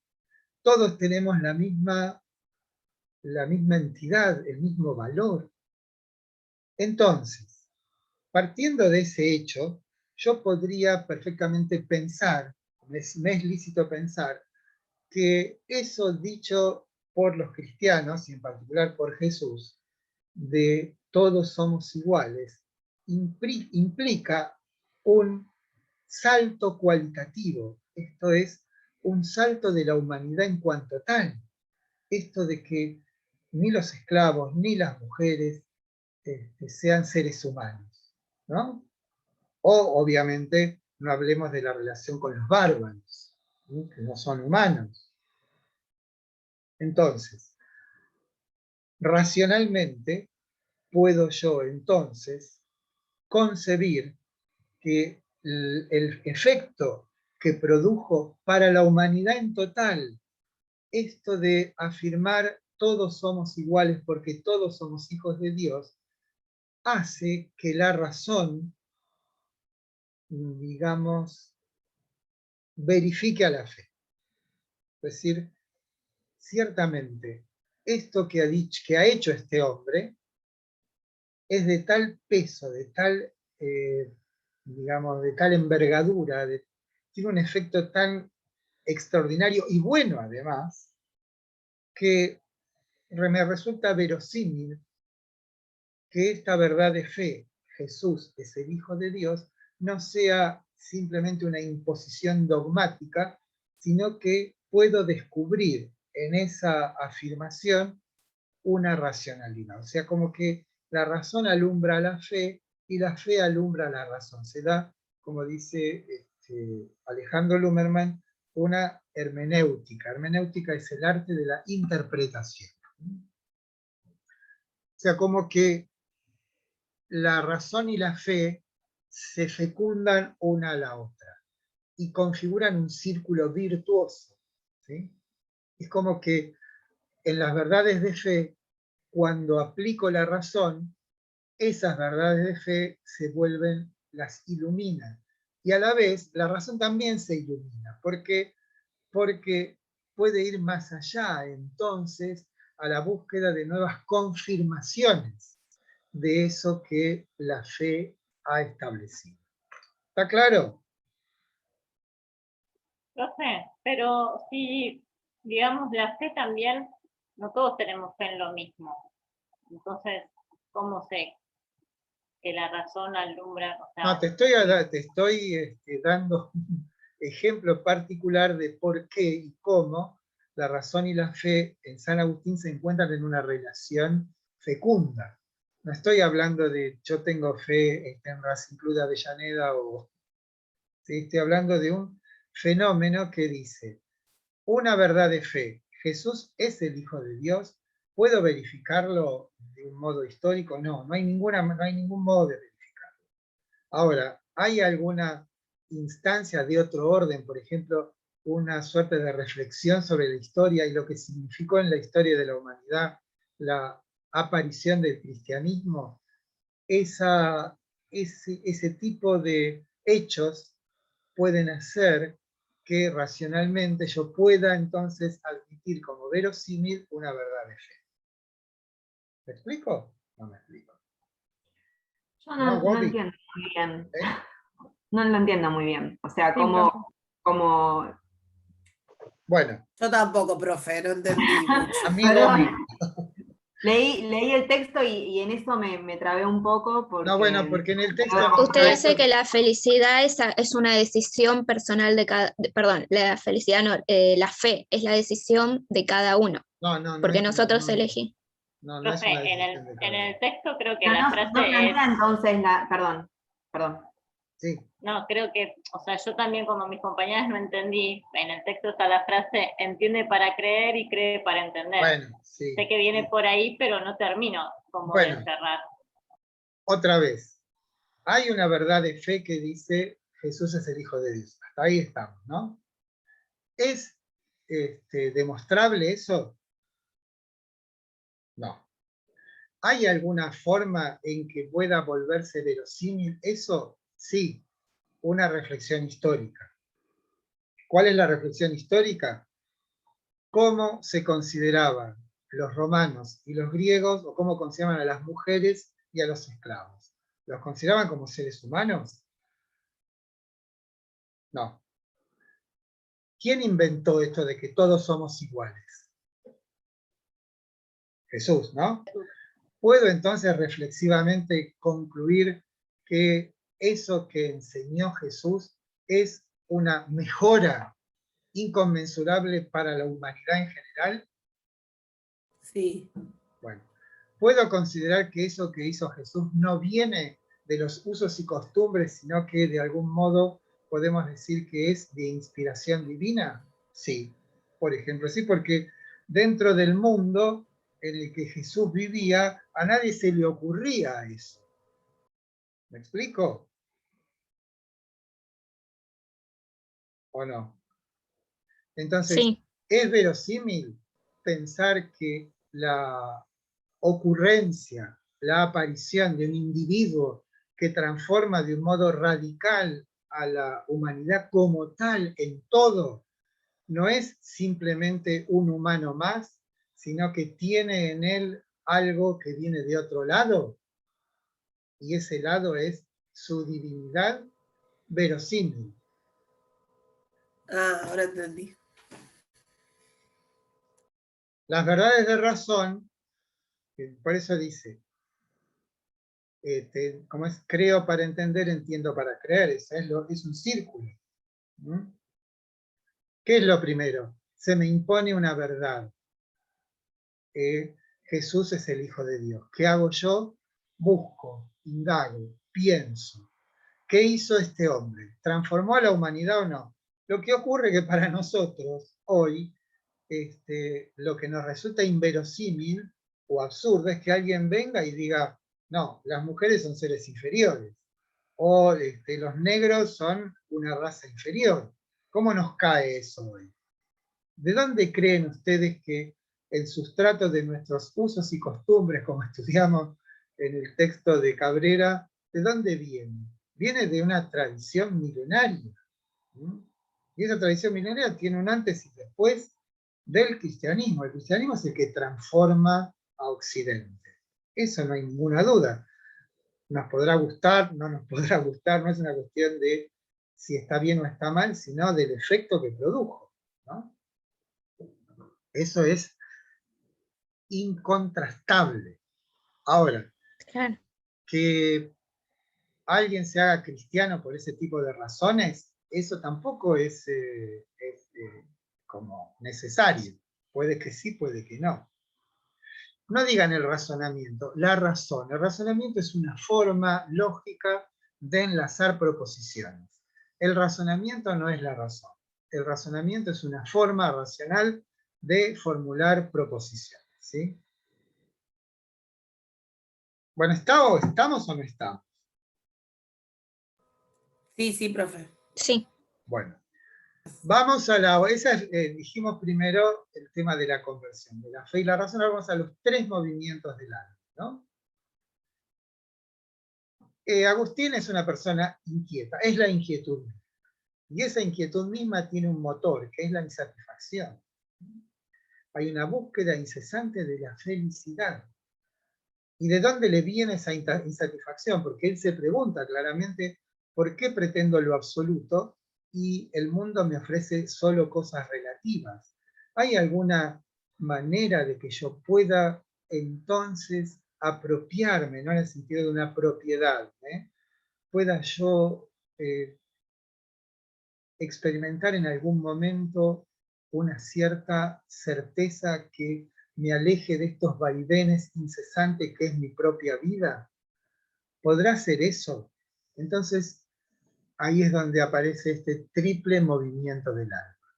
todos tenemos la misma entidad, el mismo valor. Entonces, partiendo de ese hecho, yo podría perfectamente pensar, me es lícito pensar, que eso dicho por los cristianos, y en particular por Jesús, de todos somos iguales, implica un salto cualitativo, esto es, un salto de la humanidad en cuanto tal. Esto de que ni los esclavos ni las mujeres sean seres humanos, ¿no? O, obviamente, no hablemos de la relación con los bárbaros, ¿sí? Que no son humanos. Entonces, racionalmente, puedo yo entonces concebir que el efecto que produjo para la humanidad en total esto de afirmar todos somos iguales porque todos somos hijos de Dios, hace que la razón, digamos, verifique a la fe. Es decir, ciertamente, esto que ha hecho este hombre es de tal peso, de tal, digamos, de tal envergadura, tiene un efecto tan extraordinario y bueno además, que me resulta verosímil que esta verdad de fe, Jesús es el Hijo de Dios, no sea simplemente una imposición dogmática, sino que puedo descubrir en esa afirmación una racionalidad. O sea, como que la razón alumbra la fe y la fe alumbra la razón. Se da, como dice Alejandro Lumerman, una hermenéutica. Hermenéutica es el arte de la interpretación. O sea, como que la razón y la fe se fecundan una a la otra y configuran un círculo virtuoso, ¿sí? Es como que en las verdades de fe, cuando aplico la razón, esas verdades de fe se vuelven, las iluminan. Y a la vez, la razón también se ilumina. ¿Por qué? Porque puede ir más allá, entonces, a la búsqueda de nuevas confirmaciones de eso que la fe ha establecido. ¿Está claro? Lo sé, pero sí, digamos, la fe también, no todos tenemos fe en lo mismo. Entonces, ¿cómo sé que la razón alumbra? O sea, No, te estoy dando un ejemplo particular de por qué y cómo la razón y la fe en San Agustín se encuentran en una relación fecunda. No estoy hablando de yo tengo fe en Racing Club de Avellaneda, ¿sí? Estoy hablando de un fenómeno que dice, una verdad de fe, Jesús es el Hijo de Dios, ¿puedo verificarlo de un modo histórico? No, no hay ningún modo de verificarlo. Ahora, ¿hay alguna instancia de otro orden, por ejemplo, una suerte de reflexión sobre la historia y lo que significó en la historia de la humanidad la aparición del cristianismo? Ese tipo de hechos pueden hacer que racionalmente yo pueda entonces admitir como verosímil una verdad de fe. ¿Me explico? No me explico. Yo ¿No, no Bobby? entiendo muy bien. ¿Eh? No lo entiendo muy bien. O sea, Sí, como Bueno, Yo tampoco, profe, no entendí mucho. a mí perdón, Bobby. leí el texto y en eso me trabé un poco No, bueno, porque porque en el texto... Usted dice que la felicidad es una decisión personal de cada, perdón, la felicidad no, la fe es la decisión de cada uno, No, no, porque nosotros elegimos. no es profe, una decisión de en cada uno. el texto creo que pero la no frase plantea es, entonces perdón. Sí, no, creo que, o sea, yo también como mis compañeras no entendí, en el texto está la frase, entiende para creer y cree para entender. bueno, sí. Sé que viene por ahí, pero no termino como de Bueno, cerrar. otra vez. Hay una verdad de fe que dice Jesús es el Hijo de Dios. Hasta ahí estamos, ¿no? ¿Es demostrable eso? No. ¿Hay alguna forma en que pueda volverse verosímil eso? Sí, una reflexión histórica. ¿Cuál es la reflexión histórica? ¿Cómo se consideraban los romanos y los griegos, o cómo consideraban a las mujeres y a los esclavos? ¿Los consideraban como seres humanos? No. ¿Quién inventó esto de que todos somos iguales? Jesús, ¿no? ¿Puedo entonces reflexivamente concluir que eso que enseñó Jesús es una mejora inconmensurable para la humanidad en general? Sí. Bueno, ¿puedo considerar que eso que hizo Jesús no viene de los usos y costumbres, sino que de algún modo podemos decir que es de inspiración divina? Sí, por ejemplo, sí, porque dentro del mundo en el que Jesús vivía, a nadie se le ocurría eso. ¿Me explico? ¿O no? Entonces, Sí, es verosímil pensar que la ocurrencia, la aparición de un individuo que transforma de un modo radical a la humanidad como tal en todo, no es simplemente un humano más, sino que tiene en él algo que viene de otro lado, y ese lado es su divinidad verosímil. Ah, ahora entendí. Las verdades de razón, por eso dice, como es creo para entender, entiendo para creer, es un círculo. ¿Mm? ¿Qué es lo primero? Se me impone una verdad. Jesús es el Hijo de Dios. ¿Qué hago yo? Busco, indago, pienso. ¿Qué hizo este hombre? ¿Transformó a la humanidad o no? Lo que ocurre es que para nosotros, hoy, lo que nos resulta inverosímil o absurdo es que alguien venga y diga, no, las mujeres son seres inferiores, o los negros son una raza inferior. ¿Cómo nos cae eso hoy? ¿De dónde creen ustedes que el sustrato de nuestros usos y costumbres, como estudiamos en el texto de Cabrera, de dónde viene? Viene de una tradición milenaria. ¿Mm? Y esa tradición milenaria tiene un antes y después del cristianismo. El cristianismo es el que transforma a Occidente. Eso no hay ninguna duda. Nos podrá gustar, no nos podrá gustar, no es una cuestión de si está bien o está mal, sino del efecto que produjo, ¿no? Eso es incontrastable. Ahora, claro. que alguien se haga cristiano por ese tipo de razones, eso tampoco es como necesario. Puede que sí, puede que no. No digan el razonamiento, la razón. El razonamiento es una forma lógica de enlazar proposiciones. El razonamiento no es la razón. El razonamiento es una forma racional de formular proposiciones, ¿sí? Bueno, ¿estamos o no estamos? Sí, sí, profe. Sí, Bueno, vamos a dijimos primero el tema de la conversión, de la fe y la razón. Ahora vamos a los tres movimientos del alma, ¿no? Agustín es una persona inquieta, es la inquietud. Y esa inquietud misma tiene un motor, que es la insatisfacción. Hay una búsqueda incesante de la felicidad. ¿Y de dónde le viene esa insatisfacción? Porque él se pregunta claramente, ¿por qué pretendo lo absoluto y el mundo me ofrece solo cosas relativas? ¿Hay alguna manera de que yo pueda entonces apropiarme, no en el sentido de una propiedad, pueda yo experimentar en algún momento una cierta certeza que me aleje de estos vaivenes incesantes que es mi propia vida? ¿Podrá ser eso? Entonces, ahí es donde aparece este triple movimiento del alma.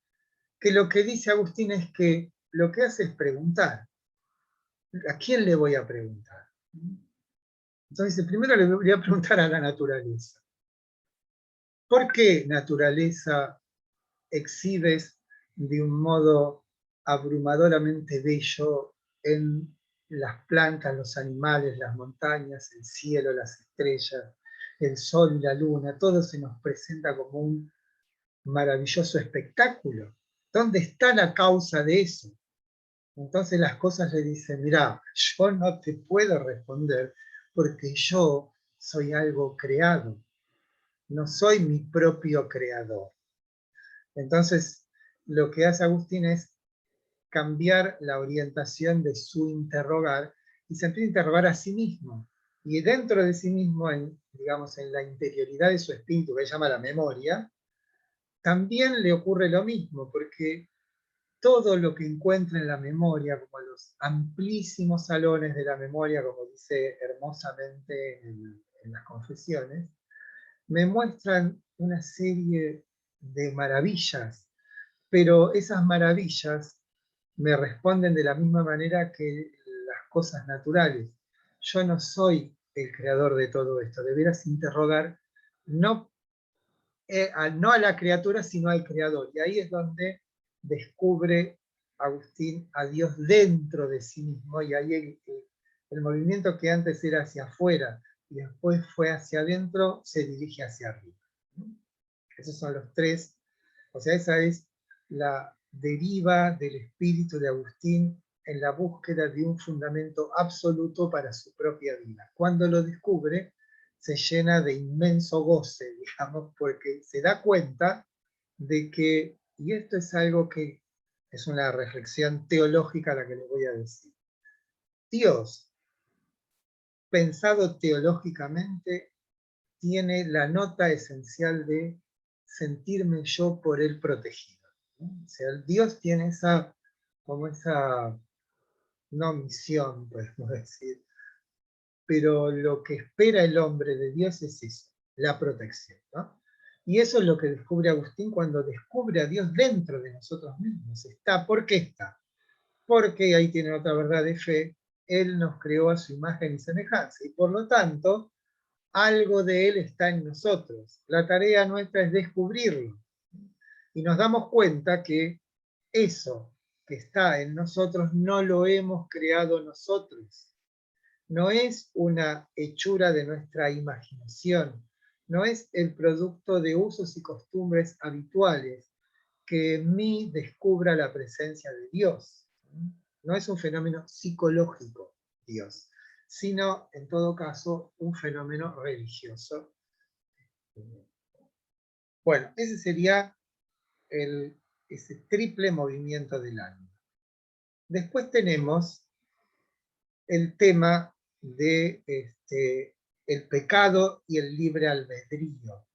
Que lo que dice Agustín es que lo que hace es preguntar. ¿A quién le voy a preguntar? Entonces, primero le voy a preguntar a la naturaleza. ¿Por qué, naturaleza, exhibes de un modo abrumadoramente bello en las plantas, los animales, las montañas, el cielo, las estrellas, el sol y la luna? Todo se nos presenta como un maravilloso espectáculo. ¿Dónde está la causa de eso? Entonces las cosas le dicen, mirá, yo no te puedo responder porque yo soy algo creado, no soy mi propio creador. Entonces, lo que hace Agustín es cambiar la orientación de su interrogar y se empieza a interrogar a sí mismo. Y dentro de sí mismo, digamos, en la interioridad de su espíritu, que él llama la memoria, también le ocurre lo mismo, porque todo lo que encuentra en la memoria, como los amplísimos salones de la memoria, como dice hermosamente en las confesiones, me muestran una serie de maravillas, pero esas maravillas me responden de la misma manera que las cosas naturales. Yo no soy el creador de todo esto, deberás interrogar no, no a la criatura, sino al creador. Y ahí es donde descubre Agustín a Dios dentro de sí mismo, y ahí el movimiento que antes era hacia afuera y después fue hacia adentro, se dirige hacia arriba. Esos son los tres, o sea, esa es la deriva del espíritu de Agustín en la búsqueda de un fundamento absoluto para su propia vida. Cuando lo descubre, se llena de inmenso goce, digamos, porque se da cuenta de que, y esto es algo que es una reflexión teológica la que le voy a decir, Dios, pensado teológicamente, tiene la nota esencial de sentirme yo por él protegido, ¿no? O sea, Dios tiene esa, como esa, no misión, podemos decir, pero lo que espera el hombre de Dios es eso, la protección, ¿no? Y eso es lo que descubre Agustín cuando descubre a Dios dentro de nosotros mismos. Está, ¿por qué está? Porque, ahí tiene otra verdad de fe, Él nos creó a su imagen y semejanza, y por lo tanto, algo de Él está en nosotros. La tarea nuestra es descubrirlo. Y nos damos cuenta que eso que está en nosotros no lo hemos creado nosotros. No es una hechura de nuestra imaginación. No es el producto de usos y costumbres habituales que en mí descubra la presencia de Dios. No es un fenómeno psicológico, Dios, sino, en todo caso, un fenómeno religioso. Bueno, ese sería ese triple movimiento del alma. Después tenemos el tema de el pecado y el libre albedrío.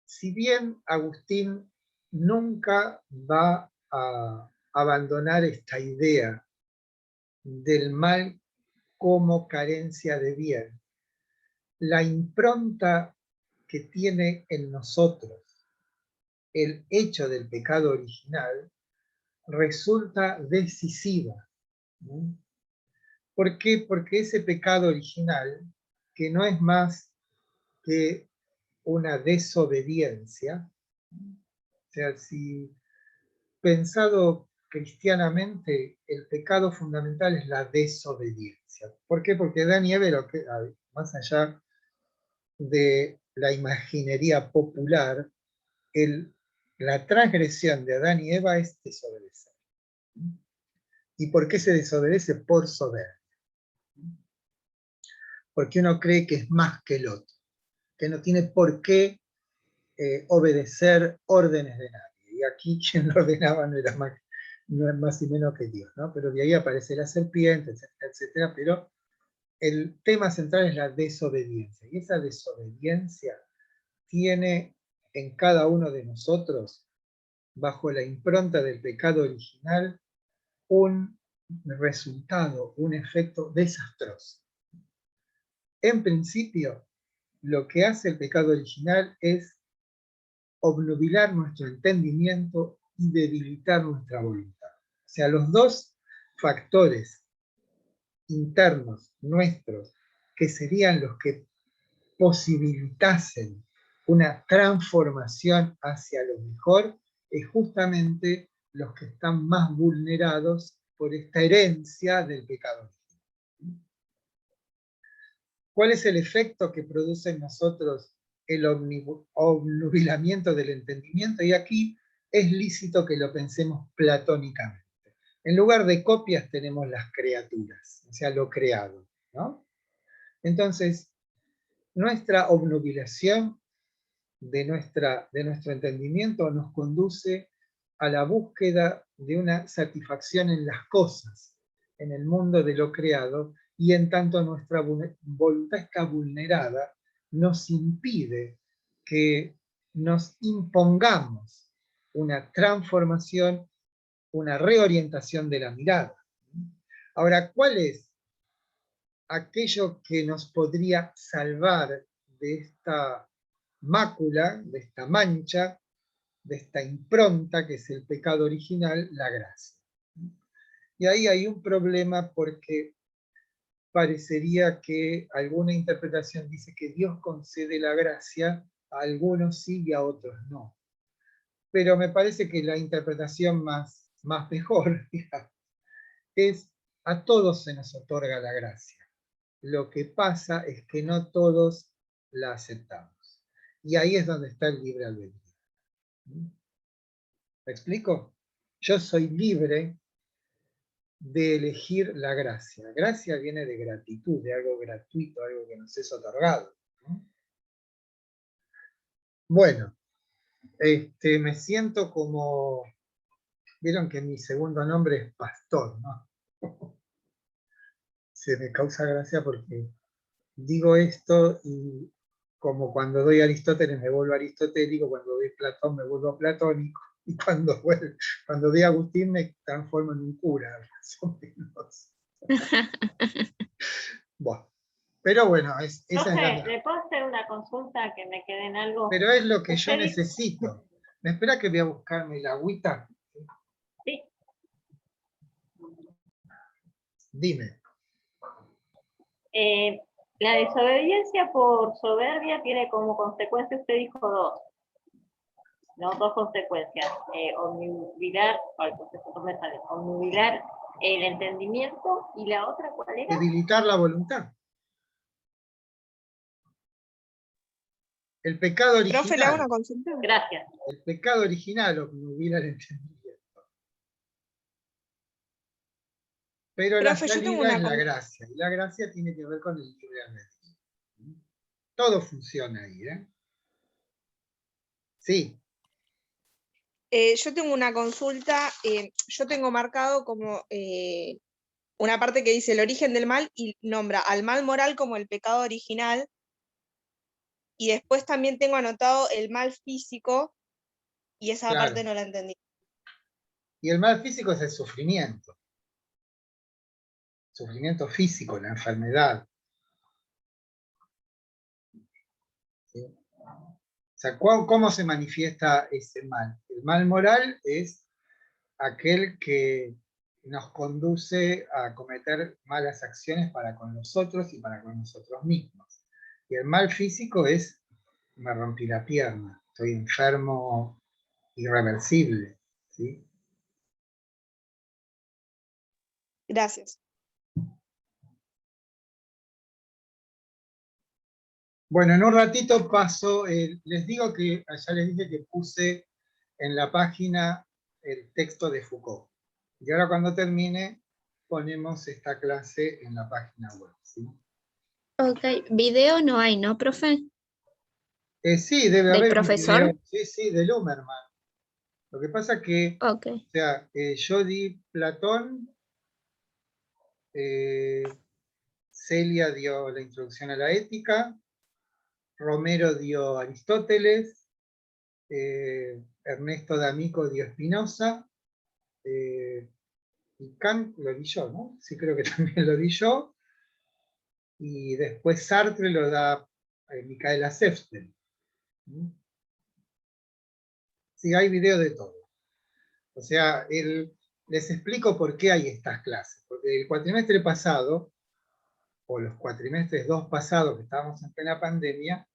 Si bien Agustín nunca va a abandonar esta idea del mal como carencia de bien, la impronta que tiene en nosotros el hecho del pecado original resulta decisiva. ¿Por qué? Porque ese pecado original, que no es más que una desobediencia, o sea, si pensado cristianamente, el pecado fundamental es la desobediencia. ¿Por qué? Porque Adán y Eva, más allá de la imaginería popular, la transgresión de Adán y Eva es desobedecer. ¿Y por qué se desobedece? Por soberbia. Porque uno cree que es más que el otro, que no tiene por qué obedecer órdenes de nadie. Y aquí quien lo ordenaba no es más y menos que Dios, ¿no? Pero de ahí aparece la serpiente, etcétera, etcétera, pero el tema central es la desobediencia. Y esa desobediencia tiene en cada uno de nosotros, bajo la impronta del pecado original, un resultado, un efecto desastroso. En principio, lo que hace el pecado original es obnubilar nuestro entendimiento y debilitar nuestra voluntad. O sea, los dos factores internos nuestros, que serían los que posibilitasen una transformación hacia lo mejor, es justamente los que están más vulnerados por esta herencia del pecado. ¿Cuál es el efecto que produce en nosotros el obnubilamiento del entendimiento? Y aquí es lícito que lo pensemos platónicamente. En lugar de copias tenemos las criaturas, o sea, lo creado, ¿no? Entonces, nuestra obnubilación de nuestro entendimiento nos conduce a la búsqueda de una satisfacción en las cosas, en el mundo de lo creado, y en tanto nuestra voluntad está vulnerada, nos impide que nos impongamos una transformación una reorientación de la mirada. Ahora, ¿cuál es aquello que nos podría salvar de esta mácula, de esta mancha, de esta impronta que es el pecado original? La gracia. Y ahí hay un problema porque parecería que alguna interpretación dice que Dios concede la gracia, a algunos sí y a otros no. Pero me parece que la interpretación más mejor, digamos, es a todos se nos otorga la gracia. Lo que pasa es que no todos la aceptamos. Y ahí es donde está el libre albedrío. ¿Me explico? Yo soy libre de elegir la gracia. Gracia viene de gratitud, de algo gratuito, algo que nos es otorgado, ¿no? Bueno, me siento como... Vieron que mi segundo nombre es Pastor, ¿no? Se me causa gracia porque digo esto y como cuando doy Aristóteles me vuelvo aristotélico, cuando doy Platón me vuelvo platónico, y cuando doy Agustín me transformo en un cura, más o menos. Bueno, pero bueno, esa es la... ¿Le puedo hacer una consulta que me quede en algo? Pero es lo que yo Usted- necesito. ¿Me espera que voy a buscarme la agüita? Sí, Dime. la desobediencia por soberbia tiene como consecuencia, usted dijo dos, no dos consecuencias, omnubilar el entendimiento, y la otra, ¿cuál era? Debilitar la voluntad. El pecado Profe, le hago una original. consulta. Gracias. El pecado original obnubila el entendimiento. Pero la Profe, yo tengo salida una es la consulta. gracia. Y la gracia tiene que ver con el libre albedrío. Todo funciona ahí, ¿eh? Sí. Yo tengo una consulta. Yo tengo marcado como una parte que dice el origen del mal y nombra al mal moral como el pecado original. Y después también tengo anotado el mal físico y esa Claro. parte no la entendí. Y el mal físico es el sufrimiento. Sufrimiento físico, la enfermedad. ¿Sí? O sea, ¿cómo se manifiesta ese mal? El mal moral es aquel que nos conduce a cometer malas acciones para con los otros y para con nosotros mismos. Y el mal físico es, me rompí la pierna, estoy enfermo irreversible. ¿Sí? Gracias. Bueno, en un ratito paso, les digo que, ya les dije que puse en la página el texto de Foucault. Y ahora cuando termine, ponemos esta clase en la página web. ¿Sí? Ok, video no hay, ¿no, profe? Sí, debe ¿Del haber un profesor? video, sí, de Lumerman. Lo que pasa que, Ok. o sea, yo di Platón, Celia dio la introducción a la ética, Romero dio Aristóteles, Ernesto D'Amico dio Spinoza, y Kant lo di yo, ¿no? Sí, creo que también lo di yo. Y después Sartre lo da Micaela Sefton. Sí, hay video de todo. O sea, les explico por qué hay estas clases. Porque el cuatrimestre pasado, o los cuatrimestres dos pasados que estábamos en plena pandemia,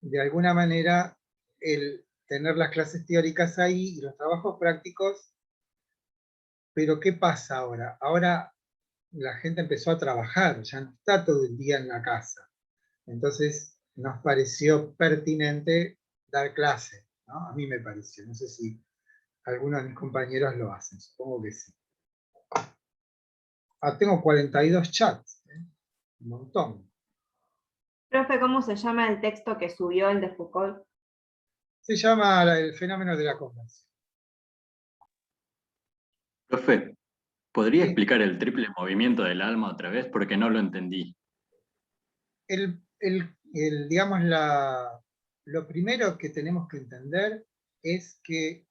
de alguna manera el tener las clases teóricas ahí y los trabajos prácticos, pero ¿qué pasa ahora? Ahora la gente empezó a trabajar, ya no está todo el día en la casa. Entonces nos pareció pertinente dar clase, ¿no? A mí me pareció, no sé si algunos de mis compañeros lo hacen, supongo que sí. Tengo 42 chats, un montón. Profe, ¿cómo se llama el texto que subió el de Foucault? Se llama el fenómeno de la conversión. Profe, ¿podría Sí. explicar el triple movimiento del alma otra vez? Porque no lo entendí. Digamos, lo primero que tenemos que entender es que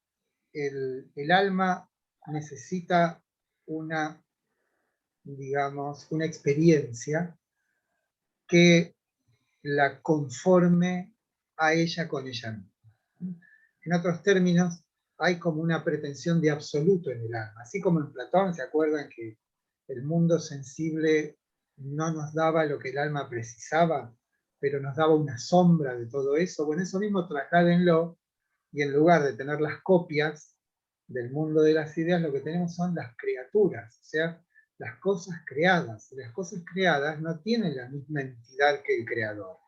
el alma necesita una, digamos, una experiencia que la conforme a ella con ella misma. En otros términos, hay como una pretensión de absoluto en el alma. Así como en Platón, ¿se acuerdan que el mundo sensible no nos daba lo que el alma precisaba, pero nos daba una sombra de todo eso? Bueno, eso mismo trasládenlo, y en lugar de tener las copias del mundo de las ideas, lo que tenemos son las criaturas, o sea, las cosas creadas. Y las cosas creadas no tienen la misma entidad que el creador.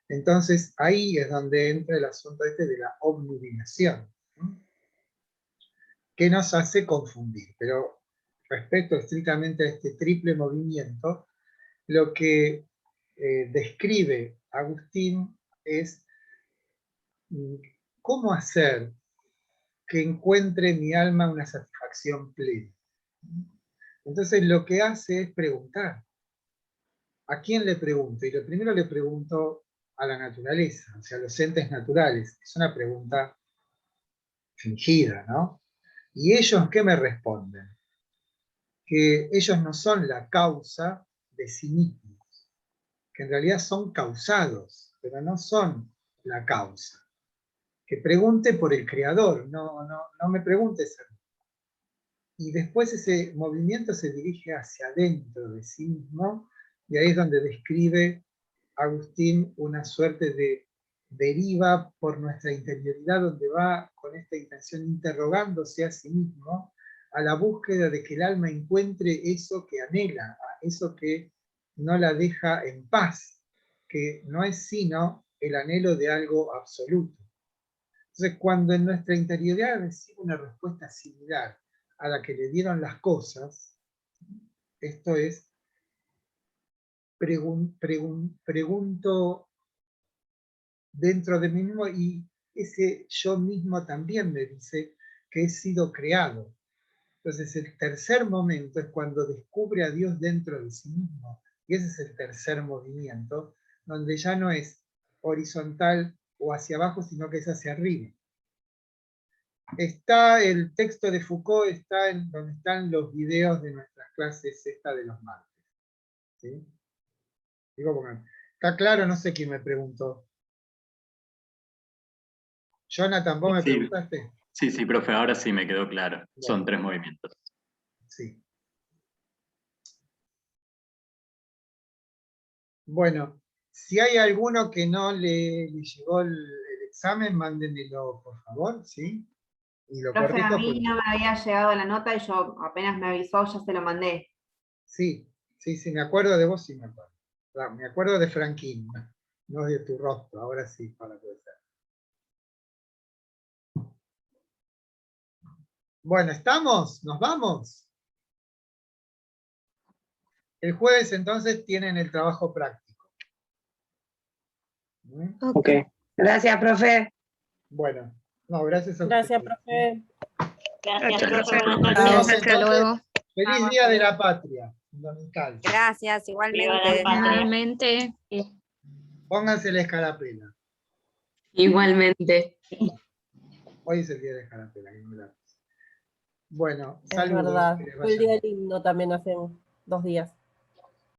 Entonces, ahí es donde entra el asunto este de la obnubilación, ¿no? Que nos hace confundir. Pero respecto estrictamente a este triple movimiento, lo que describe Agustín es cómo hacer que encuentre mi alma una satisfacción plena. Entonces lo que hace es preguntar. ¿A quién le pregunto? Y lo primero le pregunto a la naturaleza, o sea, a los entes naturales. Es una pregunta fingida, ¿no? ¿Y ellos qué me responden? Que ellos no son la causa de sí mismos, que en realidad son causados, pero no son la causa. Que pregunte por el creador, no me preguntes a mí. Y después ese movimiento se dirige hacia adentro de sí mismo, y ahí es donde describe Agustín una suerte de deriva por nuestra interioridad, donde va con esta intención interrogándose a sí mismo, a la búsqueda de que el alma encuentre eso que anhela, eso que no la deja en paz, que no es sino el anhelo de algo absoluto. Entonces, cuando en nuestra interioridad recibe una respuesta similar a la que le dieron las cosas, esto es, pregunto dentro de mí mismo, y ese yo mismo también me dice que he sido creado. Entonces el tercer momento es cuando descubre a Dios dentro de sí mismo, y ese es el tercer movimiento, donde ya no es horizontal o hacia abajo, sino que es hacia arriba. Está el texto de Foucault, está en donde están los videos de nuestras clases esta de los martes. ¿Sí? Digo, porque está claro, no sé quién me preguntó. Jonathan, ¿vos me Sí, preguntaste? sí, profe, ahora sí me quedó claro. Son Bueno. 3 movimientos. Sí. Bueno, si hay alguno que no le llegó el examen, mándenmelo, por favor, ¿sí? Y lo Profe, a corrijo. mí no me había llegado la nota y yo apenas me avisó, ya se lo mandé. Sí, me acuerdo de vos, sí me acuerdo. Me acuerdo de Franquín, no de tu rostro, ahora sí, para poder ser. Bueno, ¿estamos? ¿Nos vamos? El jueves entonces tienen el trabajo práctico. Ok. Gracias, profe. Bueno, no, gracias a ustedes. Gracias, profe. Gracias, profe. Gracias, Buenas noches. hasta luego. Feliz Día de la Patria, fundamental. Gracias, Viva igualmente. la patria. Finalmente. Pónganse la escarapela. Igualmente. Hoy es el día de la escarapela. Bueno, Es saludos. verdad. Que les Fue el vaya día bien. lindo también hace 2 días.